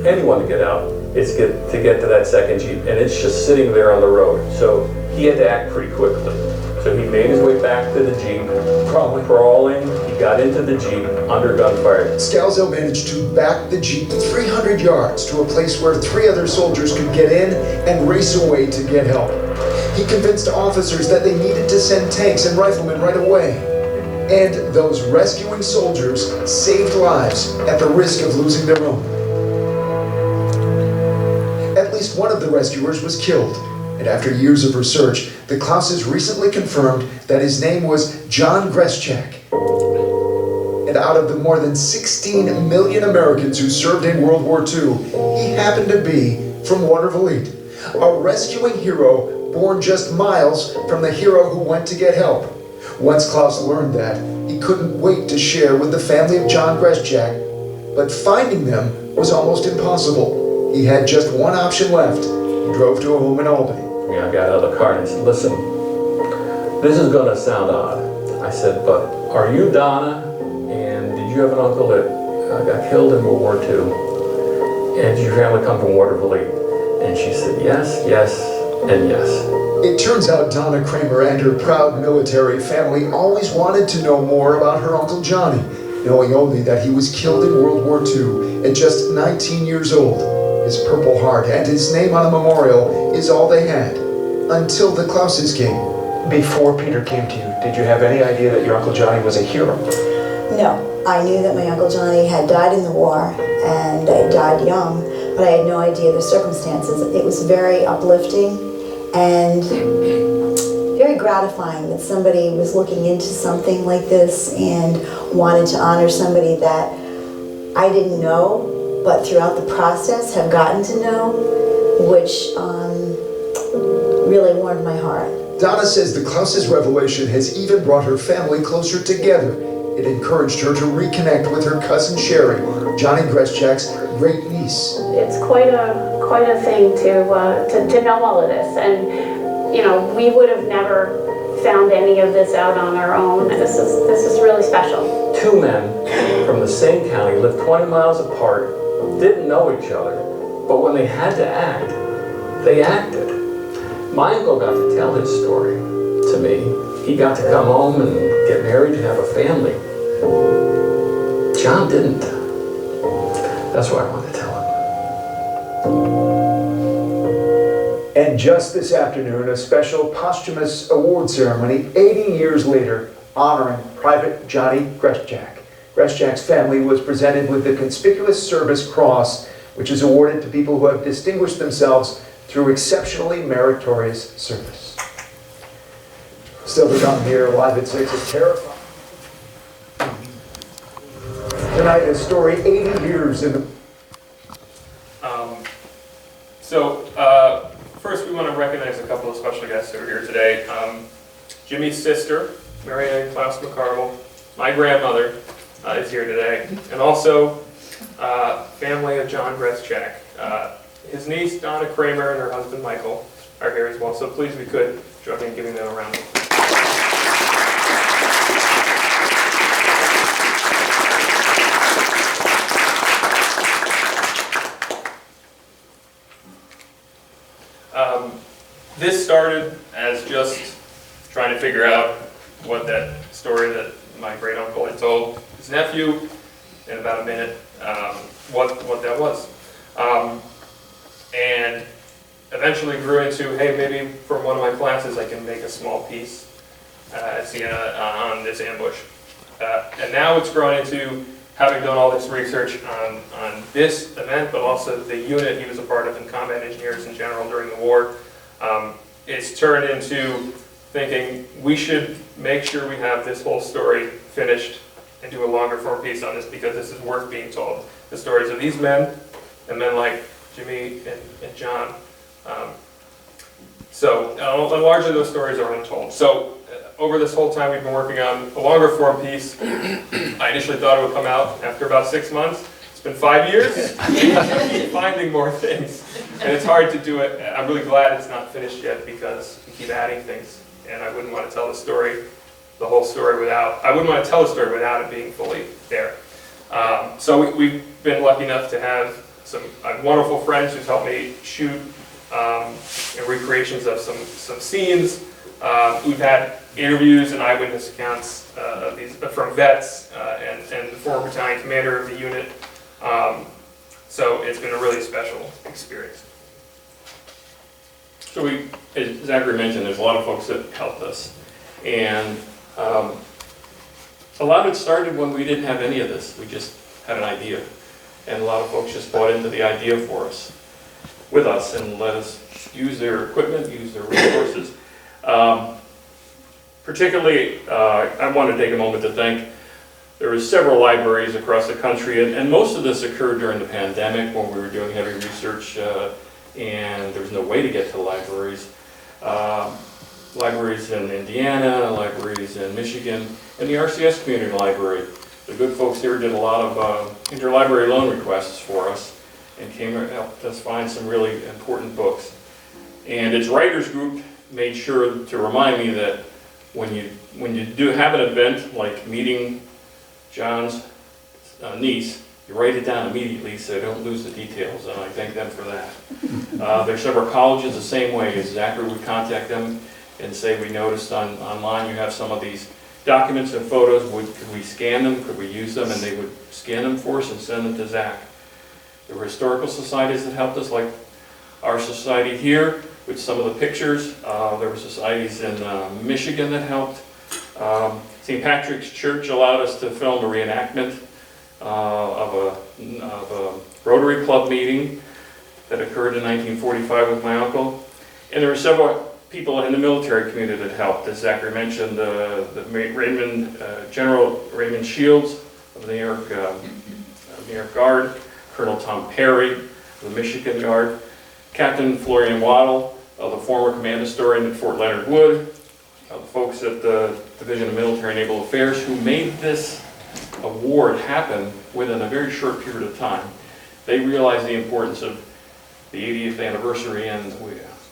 anyone to get out, is to get to that second Jeep, and it's just sitting there on the road. So he had to act pretty quickly. So he made his way back to the Jeep, crawling. He got into the Jeep under gunfire. Scalzo managed to back the Jeep 300 yards to a place where 3 other soldiers could get in and race away to get help. He convinced officers that they needed to send tanks and riflemen right away. And those rescuing soldiers saved lives at the risk of losing their own. At least one of the rescuers was killed. And after years of research, the Clouses recently confirmed that his name was John Greschak. And out of the more than 16 million Americans who served in World War II, he happened to be from Watervliet, a rescuing hero born just miles from the hero who went to get help. Once Clouse learned that, he couldn't wait to share with the family of John Greschak, but finding them was almost impossible. He had just one option left. He drove to a home in Albany. I got out of the car and I said, listen, this is going to sound odd. I said, but are you Donna? And did you have an uncle that got killed in World War II? And did your family come from Watervliet? And she said, yes, yes, and yes. It turns out Donna Kramer and her proud military family always wanted to know more about her Uncle Johnny, knowing only that he was killed in World War II at just 19 years old. His Purple Heart and his name on a memorial is all they had, until the Clouses came. Before Peter came to you, did you have any idea that your Uncle Johnny was a hero? No, I knew that my Uncle Johnny had died in the war and died young, but I had no idea the circumstances. It was very uplifting and very gratifying that somebody was looking into something like this and wanted to honor somebody that I didn't know, but throughout the process have gotten to know, which really warmed my heart. Donna says the Clouses' revelation has even brought her family closer together. It encouraged her to reconnect with her cousin Sherry, Johnny Greschak's great niece. It's quite a thing to know all of this, and you know, we would have never found any of this out on our own. This is really special. 2 men from the same county lived 20 miles apart, didn't know each other, but when they had to act, they acted. My uncle got to tell his story to me. He got to come home and get married and have a family. John didn't. That's why I wanted to tell him. And just this afternoon, a special posthumous award ceremony 80 years later honoring Private Johnny Greschak. Greschak's family was presented with the Conspicuous Service Cross, which is awarded to people who have distinguished themselves through exceptionally meritorious service. Still to come here, live at 6 is terrifying. Tonight, a story 80 years in the... First we want to recognize a couple of special guests who are here today. Jimmy's sister, Mary Ann Clouse McCarville, my grandmother, is here today. And also, family of John Greschak. His niece, Donna Kramer, and her husband, Michael, are here as well. So please, we could join me in giving them a round of applause. This started as just trying to figure out what that story that my great uncle had told his nephew in about a minute, what that was. And eventually grew into, hey, maybe from one of my classes I can make a small piece on this ambush. And now it's grown into having done all this research on this event, but also the unit he was a part of in combat engineers in general during the war. It's turned into thinking we should make sure we have this whole story finished and do a longer form piece on this because this is worth being told. The stories of these men and men like Jimmy and John. And largely those stories are untold. So over this whole time we've been working on a longer form piece. I initially thought it would come out after about 6 months. It's been 5 years. I keep finding more things. And it's hard to do it. I'm really glad it's not finished yet because we keep adding things. And I wouldn't want to tell the whole story I wouldn't want to tell the story without it being fully there. So we've been lucky enough to have some wonderful friends who've helped me shoot recreations of some scenes. We've had interviews and eyewitness accounts of these from vets and the former battalion commander of the unit. So it's been a really special experience. So as Zachary mentioned, there's a lot of folks that helped us. And a lot of it started when we didn't have any of this. We just had an idea. And a lot of folks just bought into the idea with us, and let us use their equipment, use their resources. Particularly, I want to take a moment to thank, there were several libraries across the country, and most of this occurred during the pandemic when we were doing heavy research and there was no way to get to the libraries. Libraries in Indiana, libraries in Michigan, and the RCS Community Library. The good folks here did a lot of interlibrary loan requests for us and helped us find some really important books. And its writers group made sure to remind me that when you do have an event like meeting John's niece, you write it down immediately so don't lose the details, and I thank them for that. There's several colleges the same way, as Zachary would contact them and say, we noticed online you have some of these documents and photos, could we scan them, could we use them, and they would scan them for us and send them to Zach. There were historical societies that helped us, like our society here with some of the pictures. There were societies in Michigan that helped. St. Patrick's Church allowed us to film a reenactment of a Rotary Club meeting that occurred in 1945 with my uncle. And there were several people in the military community that helped. As Zachary mentioned, General Raymond Shields of the New York Guard, Colonel Tom Perry of the Michigan Guard, Captain Florian Waddle of the former command historian at Fort Leonard Wood, the folks at the Division of Military and Naval Affairs who made this award happen within a very short period of time. They realized the importance of the 80th anniversary, and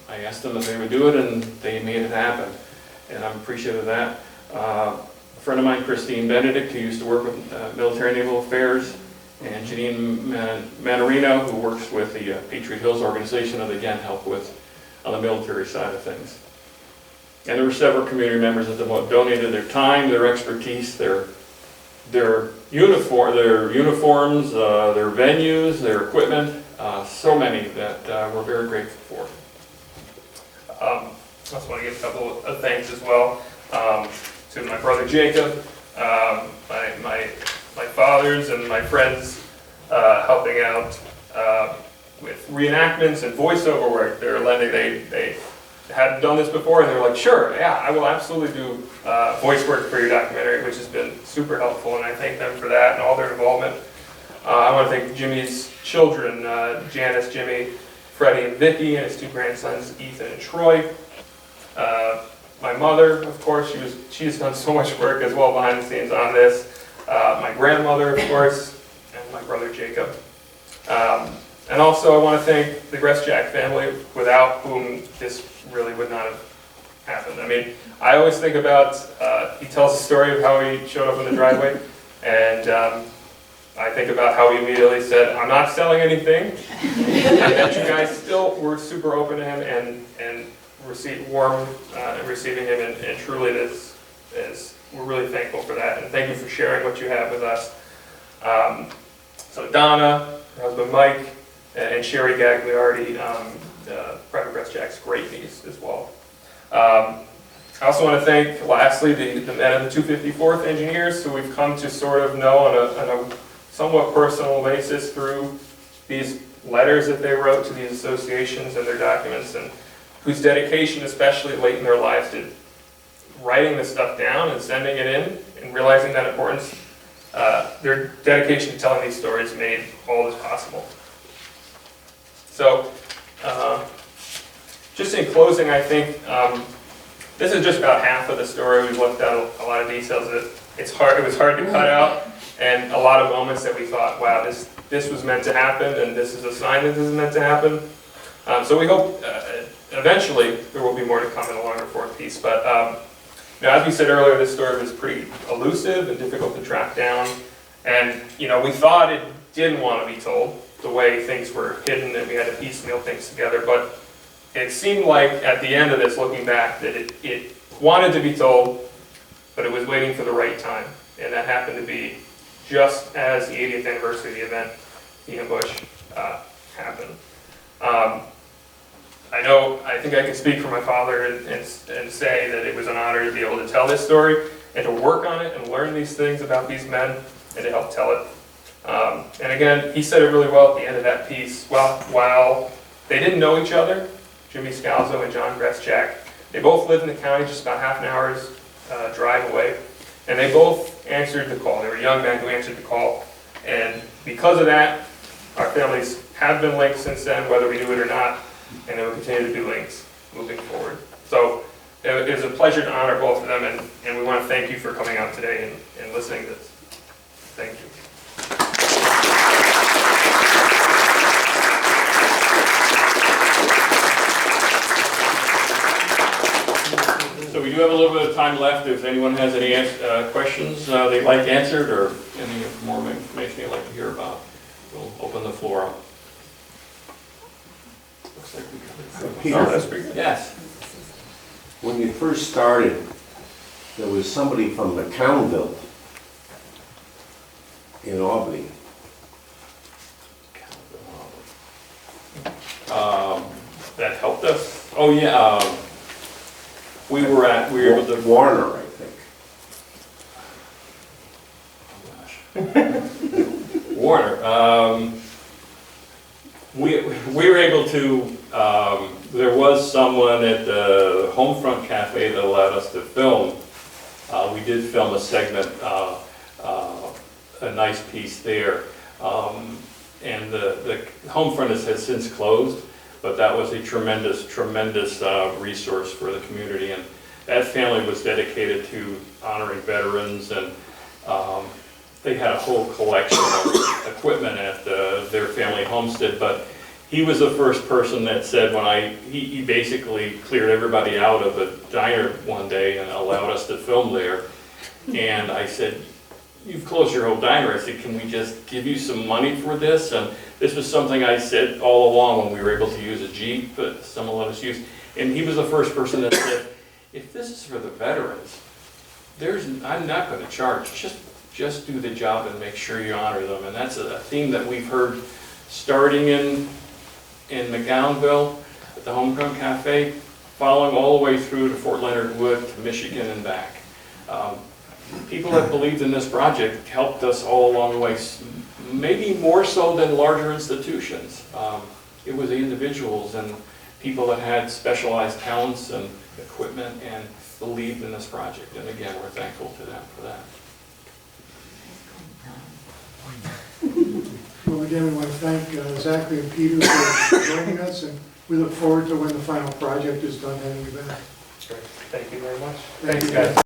I asked them if they would do it, and they made it happen. And I'm appreciative of that. A friend of mine, Christine Benedict, who used to work with Military and Naval Affairs, and Janine Manarino, who works with the Patriot Hills organization, and again helped with on the military side of things. And there were several community members that donated their time, their expertise, their uniforms, their venues, their equipment, so many that we're very grateful for. I just want to give a couple of thanks as well to my brother Jacob, my fathers and my friends helping out with reenactments and voiceover work. They hadn't done this before, and they were like, sure, yeah, I will absolutely do voice work for your documentary, which has been super helpful, and I thank them for that and all their involvement. I want to thank Jimmy's children, Janice, Jimmy, Freddie, and Vicky, and his two grandsons, Ethan and Troy. My mother, of course, she has done so much work as well behind the scenes on this. my grandmother, of course, and my brother Jacob. And also I want to thank the Grestjack family, without whom this really would not have happened. I mean, I always think about, he tells the story of how he showed up in the driveway, and I think about how he immediately said, "I'm not selling anything," and that you guys still were super open to him and warm receiving him, and truly we're really thankful for that, and thank you for sharing what you have with us. So Donna, her husband Mike, and Sherry Gagliardi, Private Grestjack's great niece as well. I also want to thank, lastly, the men of the 254th engineers, who we've come to sort of know on a somewhat personal basis through these letters that they wrote to these associations and their documents, and whose dedication, especially late in their lives, to writing this stuff down and sending it in and realizing that importance. Their dedication to telling these stories made all this possible. So, just in closing, I think this is just about half of the story. We've left out a lot of details. It was hard to cut out, and a lot of moments that we thought, wow, this was meant to happen, and this is a sign that this is meant to happen. So we hope eventually there will be more to come in a longer form piece. But as we said earlier, this story was pretty elusive and difficult to track down, and we thought it didn't want to be told, the way things were hidden, and we had to piecemeal things together. But it seemed like at the end of this, looking back, that it wanted to be told, but it was waiting for the right time, and that happened to be just as the 80th anniversary of the event, the ambush, happened. I think I can speak for my father and say that it was an honor to be able to tell this story and to work on it and learn these things about these men and to help tell it. And again, he said it really well at the end of that piece. While they didn't know each other, Jimmy Scalzo and John Grestjack, they both lived in the county just about half an hour's drive away, and they both answered the call. They were young men who answered the call, and because of that, our families have been linked since then, whether we knew it or not, and they will continue to be linked moving forward. So it was a pleasure to honor both of them, and we want to thank you for coming out today and listening to this. Thank you. So we do have a little bit of time left. If anyone has any questions they'd like answered, or any more information you'd like to hear about, we'll open the floor up. Looks like we covered. Peter, Oh, that's pretty good. Yes. When you first started, there was somebody from McCownville in Albany. That helped us. Oh yeah. We were able to Warner, I think. Warner. We were able to. There was someone at the Homefront Cafe that allowed us to film. We did film a segment, a nice piece there, and the Homefront has since closed. But that was a tremendous resource for the community, and that family was dedicated to honoring veterans, and they had a whole collection of equipment at their family homestead. But he was the first person that said, he basically cleared everybody out of the diner one day and allowed us to film there. And I said, "You've closed your whole diner." I said, "Can we just give you some money for this?" And this was something I said all along when we were able to use a Jeep, but someone let us use. And he was the first person that said, "If this is for the veterans, I'm not going to charge. Just do the job and make sure you honor them." And that's a theme that we've heard starting in McGowanville at the Homefront Cafe, following all the way through to Fort Leonard Wood to Michigan and back. People that believed in this project helped us all along the way, maybe more so than larger institutions. It was the individuals and people that had specialized talents and equipment and believed in this project. And again, we're thankful to them for that. Well, again, we want to thank Zachary and Peter for joining us, and we look forward to when the final project is done, having you back. Great. Thank you very much. Thank you, guys.